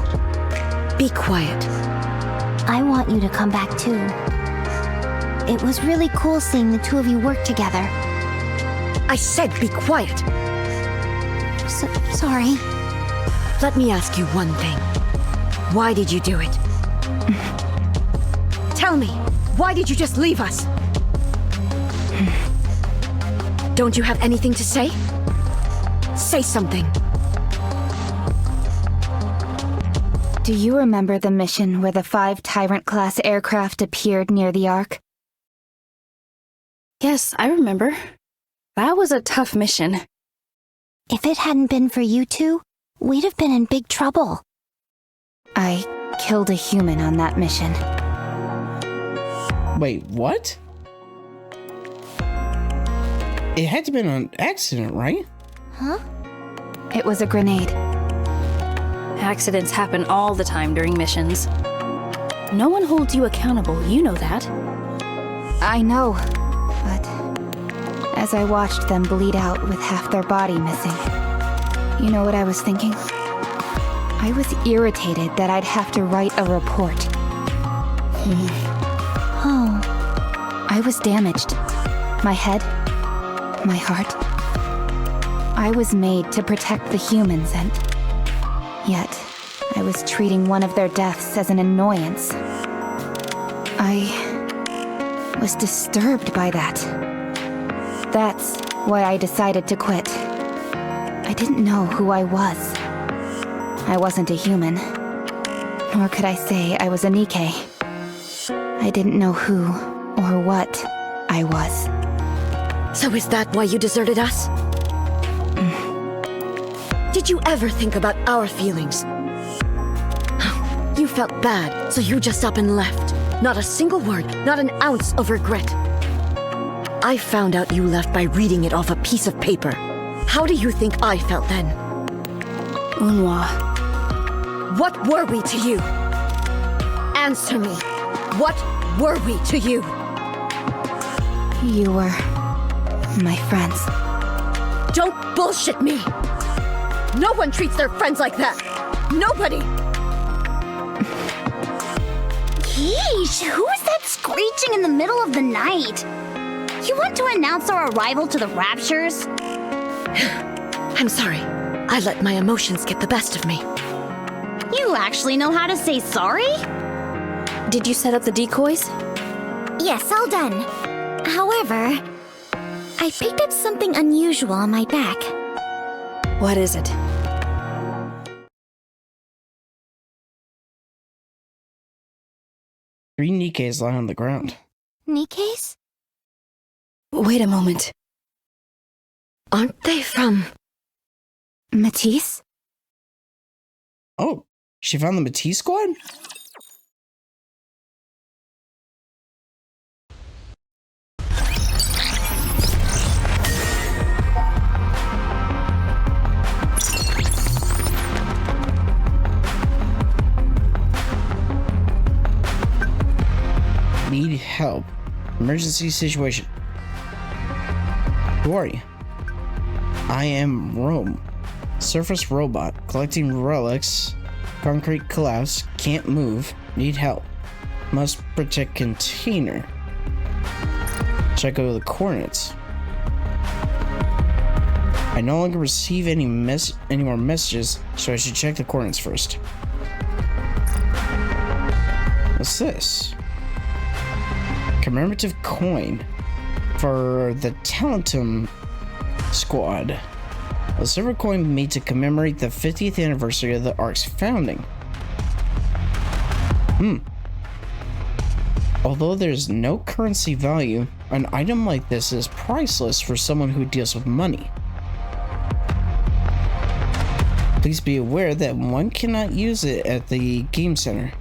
[SPEAKER 5] Be quiet.
[SPEAKER 2] I want you to come back too. It was really cool seeing the two of you work together.
[SPEAKER 5] I said be quiet.
[SPEAKER 2] Sorry.
[SPEAKER 5] Let me ask you one thing. Why did you do it? Tell me, why did you just leave us? Don't you have anything to say? Say something.
[SPEAKER 8] Do you remember the mission where the 5 Tyrant-class aircraft appeared near the Ark?
[SPEAKER 6] Yes, I remember. That was a tough mission.
[SPEAKER 2] If it hadn't been for you two, we'd have been in big trouble.
[SPEAKER 8] I killed a human on that mission.
[SPEAKER 1] Wait, what? It had to have been an accident, right?
[SPEAKER 2] Huh?
[SPEAKER 8] It was a grenade.
[SPEAKER 6] Accidents happen all the time during missions. No one holds you accountable, you know that.
[SPEAKER 8] I know, but as I watched them bleed out with half their body missing, you know what I was thinking? I was irritated that I'd have to write a report.
[SPEAKER 2] Oh.
[SPEAKER 8] I was damaged. My head, my heart. I was made to protect the humans, and yet I was treating one of their deaths as an annoyance. I was disturbed by that. That's why I decided to quit. I didn't know who I was. I wasn't a human. Nor could I say I was a NIKKE. I didn't know who or what I was.
[SPEAKER 5] So is that why you deserted us? Did you ever think about our feelings? You felt bad, so you just up and left. Not a single word, not an ounce of regret. I found out you left by reading it off a piece of paper. How do you think I felt then?
[SPEAKER 6] Unwa.
[SPEAKER 5] What were we to you? Answer me. What were we to you?
[SPEAKER 8] You were my friends.
[SPEAKER 5] Don't bullshit me! No one treats their friends like that! Nobody!
[SPEAKER 4] Yeesh, who is that screeching in the middle of the night? You want to announce our arrival to the Raptures?
[SPEAKER 5] I'm sorry. I let my emotions get the best of me.
[SPEAKER 4] You actually know how to say sorry?
[SPEAKER 6] Did you set up the decoys?
[SPEAKER 2] Yes, all done. However, I picked up something unusual on my back.
[SPEAKER 6] What is it?
[SPEAKER 1] Three NIKKEs lie on the ground.
[SPEAKER 2] NIKKEs?
[SPEAKER 6] Wait a moment.
[SPEAKER 5] Aren't they from...
[SPEAKER 8] Matisse?
[SPEAKER 1] Oh, she found the Matisse squad? Need help. Emergency situation. Who are you? I am Rome. Surface robot. Collecting relics. Concrete collapse. Can't move. Need help. Must protect container. Check over the coordinates. I no longer receive any more messages, so I should check the coordinates first. What's this? Commemorative coin for the Talentum squad. A silver coin made to commemorate the 50th anniversary of the Ark's founding. Although there's no currency value, an item like this is priceless for someone who deals with money. Please be aware that one cannot use it at the game center.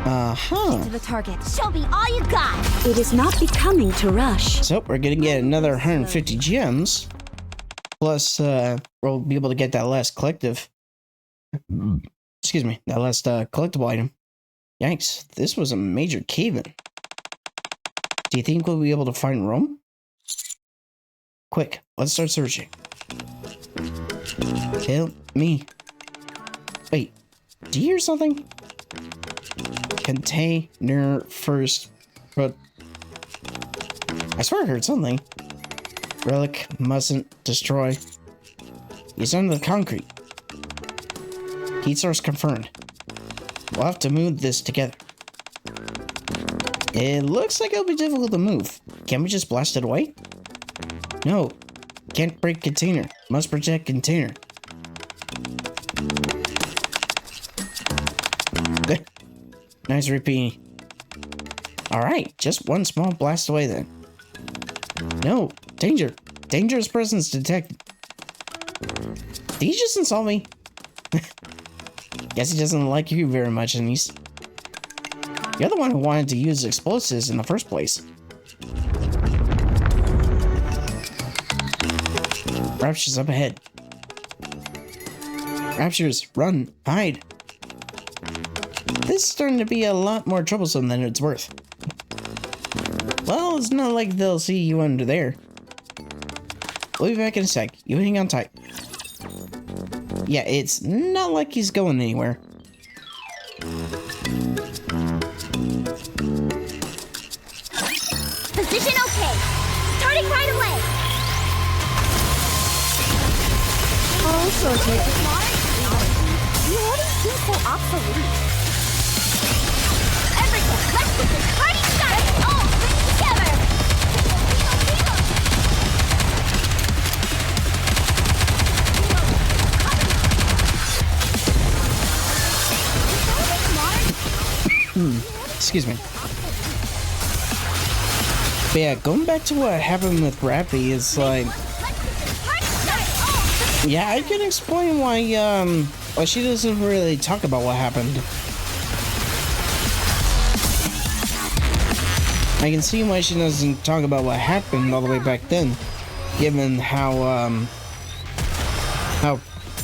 [SPEAKER 8] To the target.
[SPEAKER 7] Show me all you got.
[SPEAKER 5] It is not becoming to rush.
[SPEAKER 1] So we're gonna get another 150 gems. Plus, we'll be able to get that last collective. Excuse me, that last collectible item. Yikes, this was a major cave-in. Do you think we'll be able to find Rome? Quick, let's start searching. Help me. Wait, do you hear something? Container first, but I swear I heard something. Relic mustn't destroy. He's under the concrete. Heat source confirmed. We'll have to move this together. It looks like it'll be difficult to move. Can't we just blast it away? No. Can't break container. Must protect container. Nice repeat. Alright, just one small blast away then. No, danger. Dangerous presence detected. Did he just insult me? Guess he doesn't like you very much, Anise. You're the one who wanted to use explosives in the first place. Rapture's up ahead. Raptures, run, hide. This is starting to be a lot more troublesome than it's worth. Well, it's not like they'll see you under there. We'll be back in a sec. You hang on tight. Yeah, it's not like he's going anywhere.
[SPEAKER 7] Position okay. Starting right away.
[SPEAKER 5] All sorted.
[SPEAKER 7] You always seem so obsolete. Everyone, let's get this party started. All bring together.
[SPEAKER 1] Excuse me. But yeah, going back to what happened with Rapi is like... Yeah, I can explain why, well, she doesn't really talk about what happened. I can see why she doesn't talk about what happened all the way back then, given how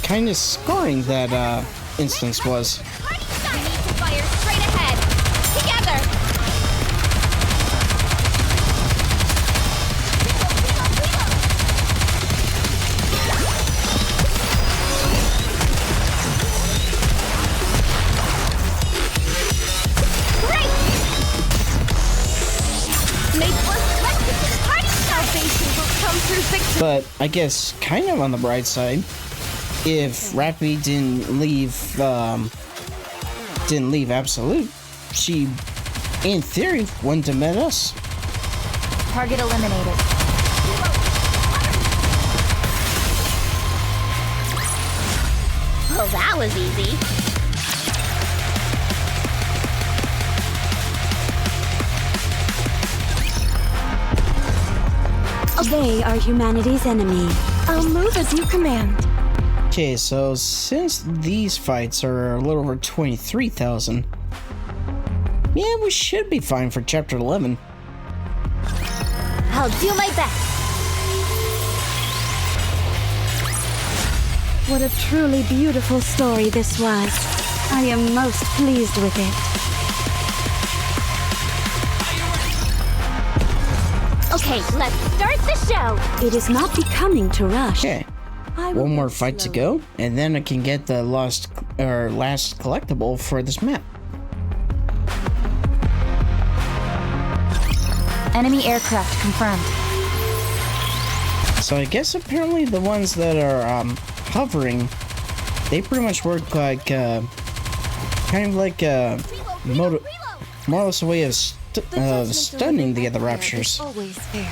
[SPEAKER 1] kind of scarring that, instance was. But I guess kind of on the bright side, if Rapi didn't leave Absolute, she, in theory, wouldn't have met us.
[SPEAKER 8] Target eliminated.
[SPEAKER 4] Well, that was easy.
[SPEAKER 5] They are humanity's enemy.
[SPEAKER 8] I'll move as you command.
[SPEAKER 1] Okay, so since these fights are a little over 23,000, yeah, we should be fine for Chapter 11.
[SPEAKER 7] I'll do my best.
[SPEAKER 5] What a truly beautiful story this was. I am most pleased with it.
[SPEAKER 7] Okay, let's start the show.
[SPEAKER 5] It is not becoming to rush.
[SPEAKER 1] Okay, one more fight to go, and then I can get the last collectible for this map.
[SPEAKER 8] Enemy aircraft confirmed.
[SPEAKER 1] So I guess apparently the ones that are hovering, they pretty much work like kind of like more or less a way of stunning the other raptures.
[SPEAKER 5] Always fair.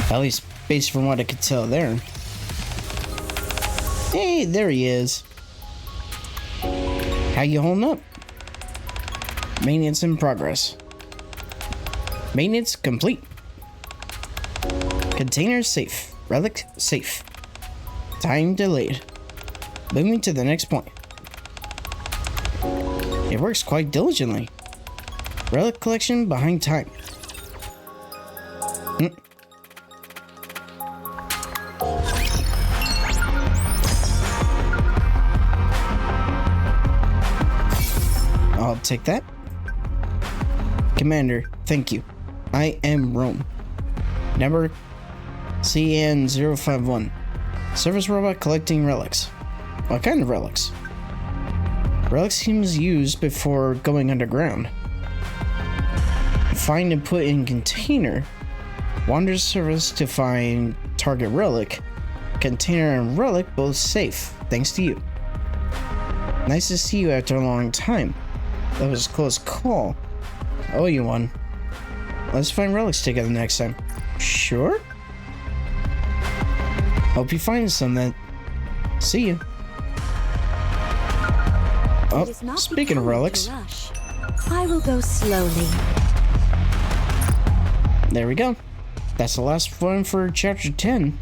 [SPEAKER 1] At least based from what I could tell there. Hey, there he is. How you holding up? Maintenance in progress. Maintenance complete. Container safe. Relic safe. Time delayed. Moving to the next point. It works quite diligently. Relic collection behind time. I'll take that. Commander, thank you. I am Rome. Number CN051. Service robot collecting relics. What kind of relics? Relics seems used before going underground. Find and put in container. Wander service to find target relic. Container and relic both safe, thanks to you. Nice to see you after a long time. That was a close call. I owe you one. Let's find relics together next time. Sure? Hope you find some then. See you. Oh, speaking of relics.
[SPEAKER 5] I will go slowly.
[SPEAKER 1] There we go. That's the last one for chapter 10.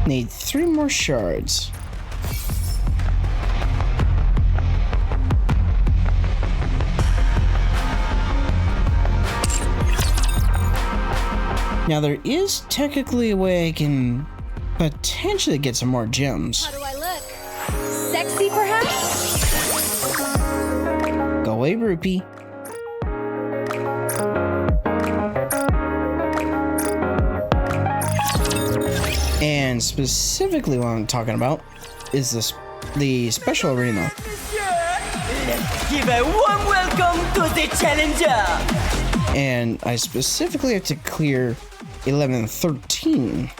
[SPEAKER 1] Need 3 more shards. Now there is technically a way I can potentially get some more gems.
[SPEAKER 5] How do I look? Sexy, perhaps?
[SPEAKER 1] Go away, Rapi. And specifically what I'm talking about is this, the special arena.
[SPEAKER 9] Let's give a warm welcome to the challenger!
[SPEAKER 1] And I specifically have to clear 11 and 13.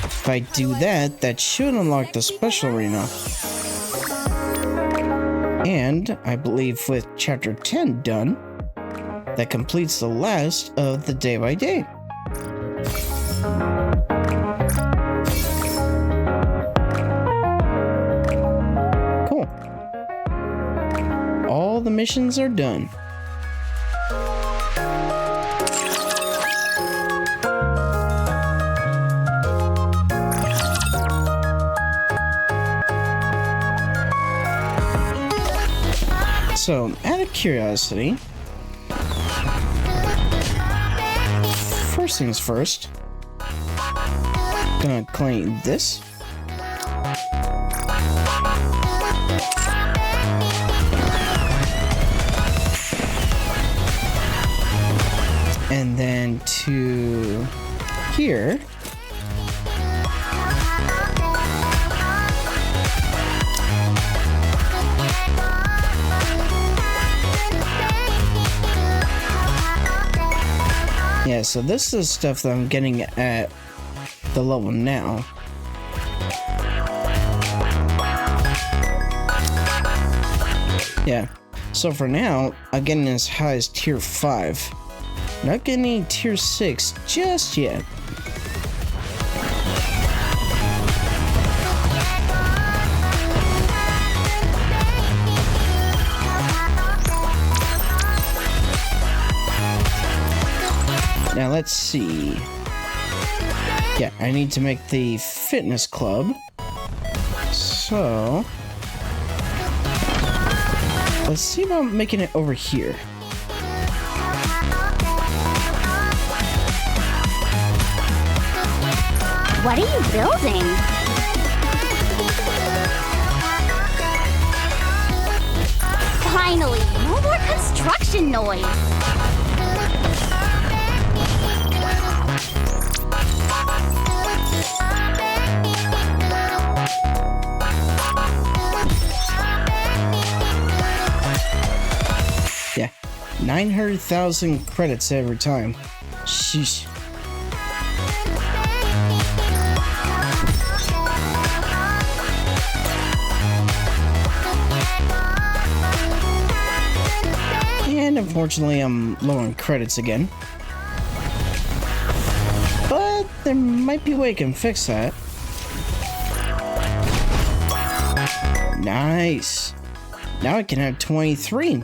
[SPEAKER 1] If I do that, that should unlock the special arena. And I believe with chapter 10 done, that completes the last of the day by day. Cool. All the missions are done. So, out of curiosity, first things first, gonna clean this. And then to here. Yeah, so this is stuff that I'm getting at the level now. Yeah, so for now, I'm getting as high as tier 5. Not getting any tier 6 just yet. Now let's see. Yeah, I need to make the fitness club. So let's see about making it over here.
[SPEAKER 4] What are you building? Finally, no more construction noise.
[SPEAKER 1] Yeah, 900,000 credits every time. Sheesh. And unfortunately, I'm low on credits again. But there might be a way I can fix that. Nice. Now I can have 23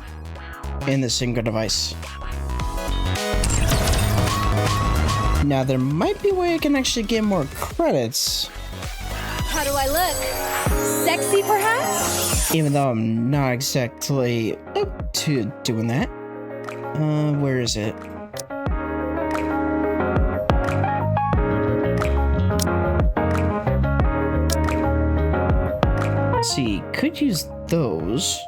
[SPEAKER 1] in the single device. Now there might be a way I can actually get more credits
[SPEAKER 6] How do I look? Sexy, perhaps?
[SPEAKER 1] Even though I'm not exactly up to doing that. Where is it? Let's see, could use those.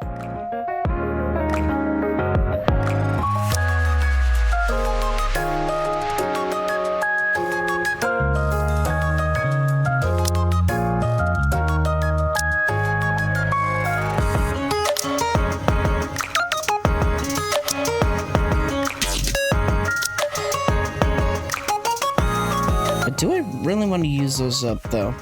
[SPEAKER 1] Do I really want to use those up, though?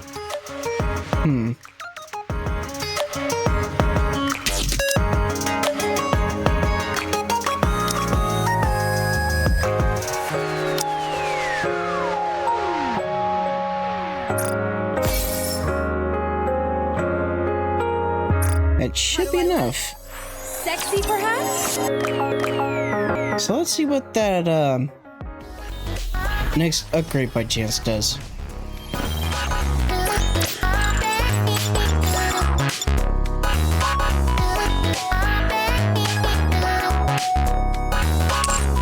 [SPEAKER 1] That should be enough.
[SPEAKER 6] Sexy, perhaps?
[SPEAKER 1] So let's see what that, next upgrade by chance does.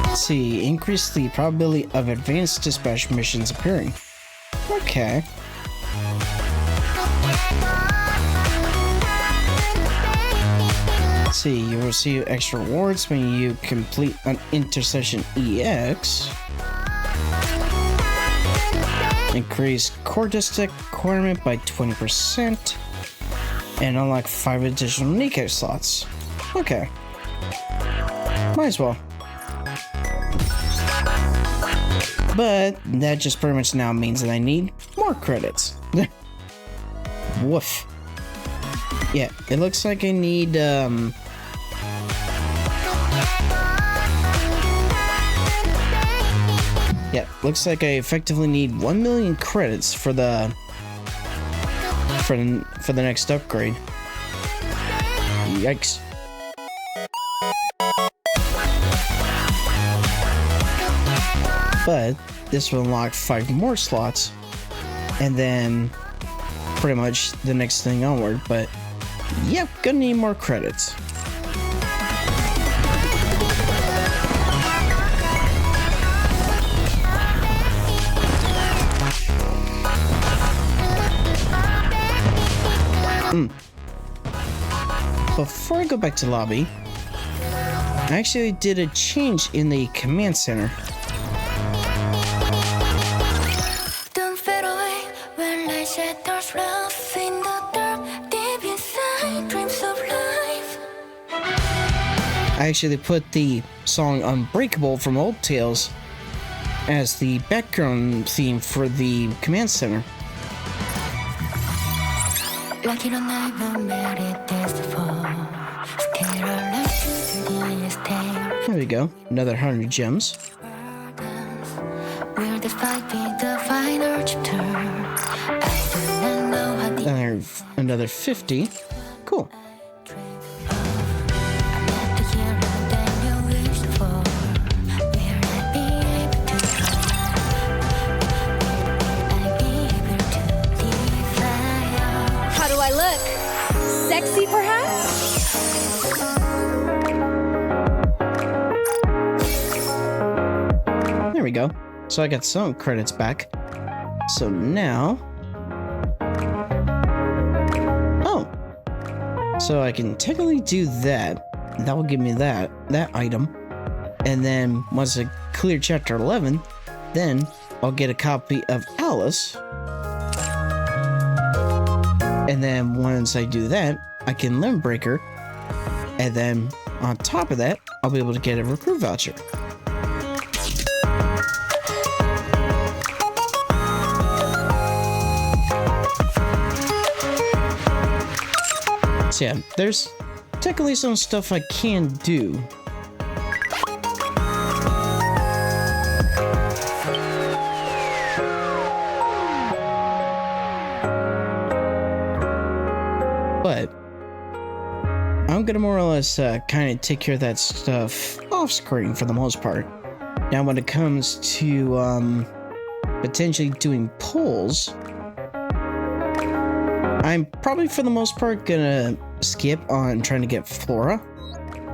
[SPEAKER 1] Let's see, increase the probability of advanced dispatch missions appearing. Okay. Let's see, you receive extra rewards when you complete an intercession EX. Increase core disk requirement by 20%. And unlock 5 additional NIKKE slots. Okay. Might as well. But that just pretty much now means that I need more credits. Woof. Yeah, it looks like I need, yeah, looks like I effectively need 1 million credits for the next upgrade. Yikes. But this will unlock 5 more slots, and then pretty much the next thing onward. But yep, gonna need more credits. Before I go back to lobby, I actually did a change in the command center.
[SPEAKER 10] Don't fade away when light shatters rough in the dark, deep inside dreams of life.
[SPEAKER 1] I actually put the song Unbreakable from Old Tales as the background theme for the command center. There we go, another 100 gems. Another 50. Cool.
[SPEAKER 6] How do I look? Sexy, perhaps?
[SPEAKER 1] There we go. So I got some credits back. So now... oh! So I can technically do that. That will give me that item. And then once I clear chapter 11, then I'll get a copy of Alice. And then once I do that, I can limb break her. And then on top of that, I'll be able to get a recruit voucher. So yeah, there's technically some stuff I can do. But I'm gonna more or less kind of take care of that stuff off screen for the most part. Now when it comes to potentially doing polls, I'm probably for the most part gonna skip on trying to get Flora,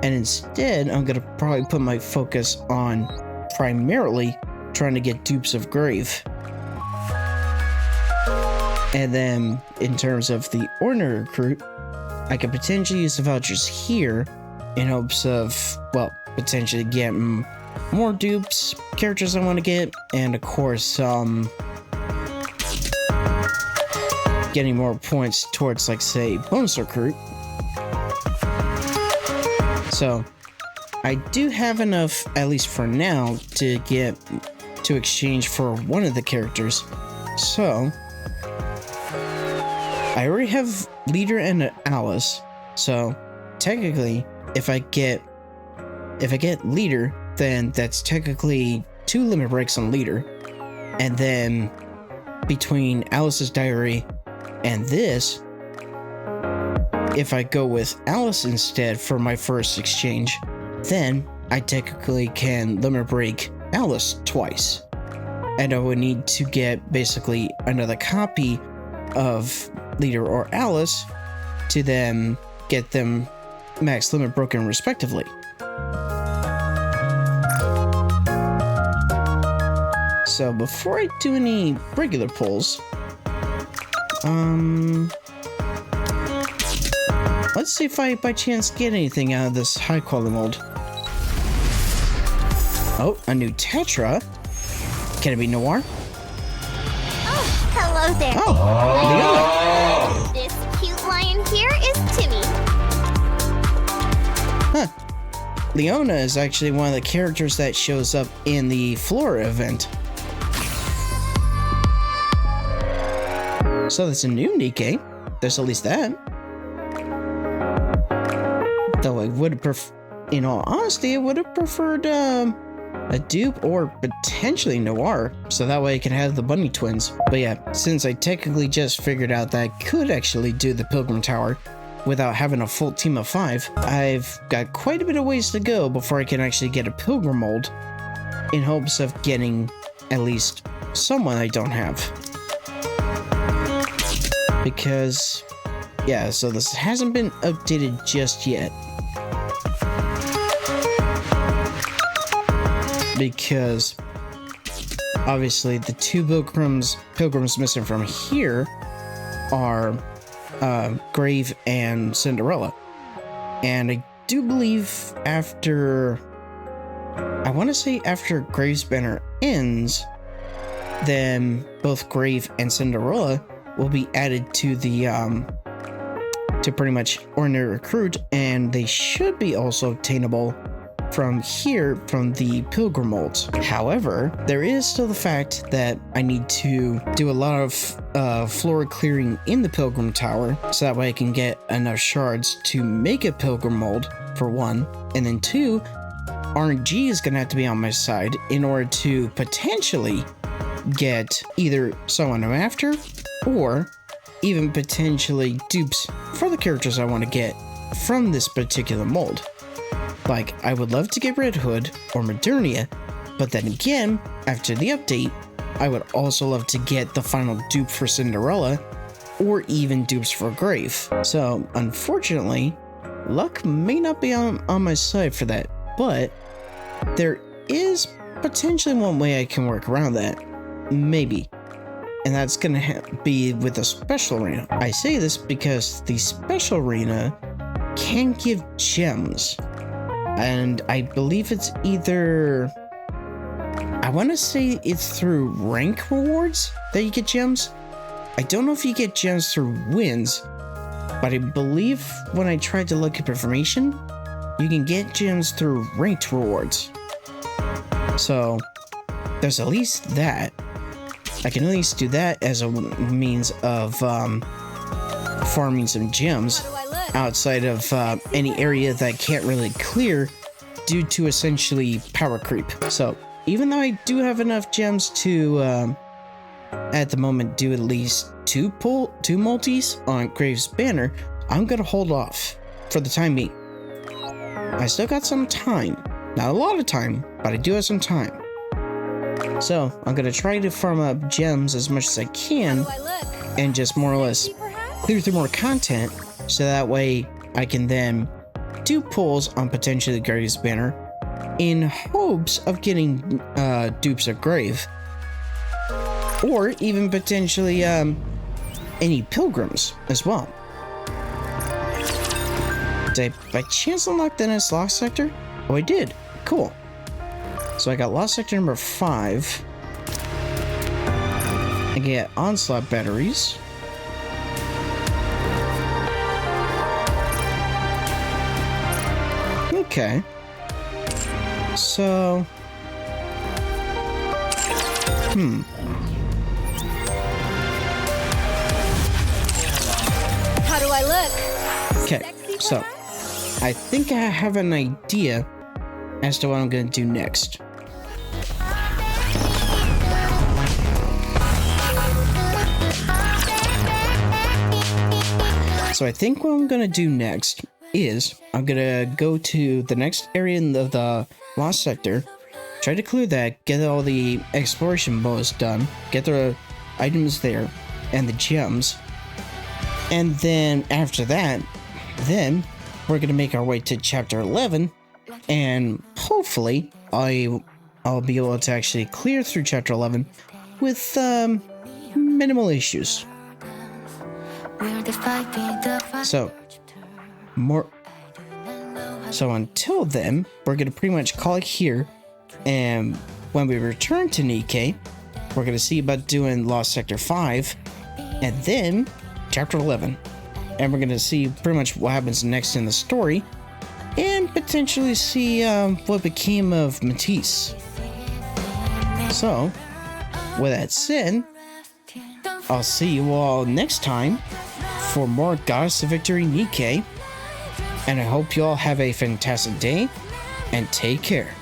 [SPEAKER 1] and instead I'm gonna probably put my focus on primarily trying to get dupes of Grave. And then in terms of the ordinary recruit, I could potentially use the vouchers here in hopes of, well, potentially getting more dupes, characters I want to get, and of course, getting more points towards, like, say, bonus recruit. So, I do have enough, at least for now, to get to exchange for one of the characters. So, I already have Leader and Alice. So, technically, if I get Leader, then that's technically 2 limit breaks on Leader. And then between Alice's Diary and this, if I go with Alice instead for my first exchange, then I technically can limit break Alice twice. And I would need to get basically another copy of Leader or Alice to then get them max limit broken respectively. So before I do any regular pulls, let's see if I by chance get anything out of this high quality mold. Oh, a new Tetra. Can it be Noir?
[SPEAKER 2] Oh, hello there.
[SPEAKER 1] Oh,
[SPEAKER 2] This cute lion here is Timmy.
[SPEAKER 1] Huh. Leona is actually one of the characters that shows up in the Flora event. So that's a new NIKKE. There's at least that. Though I would have in all honesty, I would have preferred a dupe or potentially Noir, so that way I can have the bunny twins. But yeah, since I technically just figured out that I could actually do the Pilgrim Tower without having a full team of 5, I've got quite a bit of ways to go before I can actually get a Pilgrim mold, in hopes of getting at least someone I don't have. Because, yeah, so this hasn't been updated just yet. Because, obviously, the 2 pilgrims missing from here are Grave and Cinderella. And I do believe after, I want to say after Grave's banner ends, then both Grave and Cinderella will be added to the to pretty much ordinary recruit, and they should be also obtainable from here from the pilgrim molds. However, there is still the fact that I need to do a lot of floor clearing in the pilgrim tower, so that way I can get enough shards to make a pilgrim mold, for 1, and then 2, RNG is gonna have to be on my side in order to potentially get either someone I'm after, or even potentially dupes for the characters I want to get from this particular mold. Like, I would love to get Red Hood or Modernia, but then again, after the update, I would also love to get the final dupe for Cinderella, or even dupes for Grave. So, unfortunately, luck may not be on my side for that, but there is potentially one way I can work around that. Maybe. And that's gonna be with a special arena. I say this because the special arena can give gems. And I believe it's either, I want to say it's through rank rewards that you get gems. I don't know if you get gems through wins, but I believe when I tried to look up information, you can get gems through ranked rewards. So there's at least that. I can at least do that as a means of farming some gems outside of any area that I can't really clear due to essentially power creep. So even though I do have enough gems to at the moment do at least 2 multis on Grave's banner, I'm gonna hold off for the time being. I still got some time, not a lot of time, but I do have some time. So I'm gonna try to farm up gems as much as I can, and just more or less clear through more content, so that way I can then do pulls on potentially Grave's banner in hopes of getting dupes of Grave, or even potentially any pilgrims as well. Did I by chance unlock the next lost sector? Oh, I did. Cool. So I got lost sector number 5. I get onslaught batteries. Okay. So...
[SPEAKER 5] How do I look?
[SPEAKER 1] Okay, so I think I have an idea as to what I'm going to do next. So I think what I'm going to do next is I'm going to go to the next area in the lost sector, try to clear that, get all the exploration bonus done, get the items there and the gems, and then after that, then we're going to make our way to chapter 11, and hopefully I'll be able to actually clear through chapter 11 with minimal issues. So until then, we're going to pretty much call it here, and when we return to NIKKE, we're going to see about doing Lost Sector 5, and then Chapter 11. And we're going to see pretty much what happens next in the story, and potentially see what became of Matisse. So, with that said, I'll see you all next time for more Goddess of Victory NIKKE, and I hope you all have a fantastic day, and take care.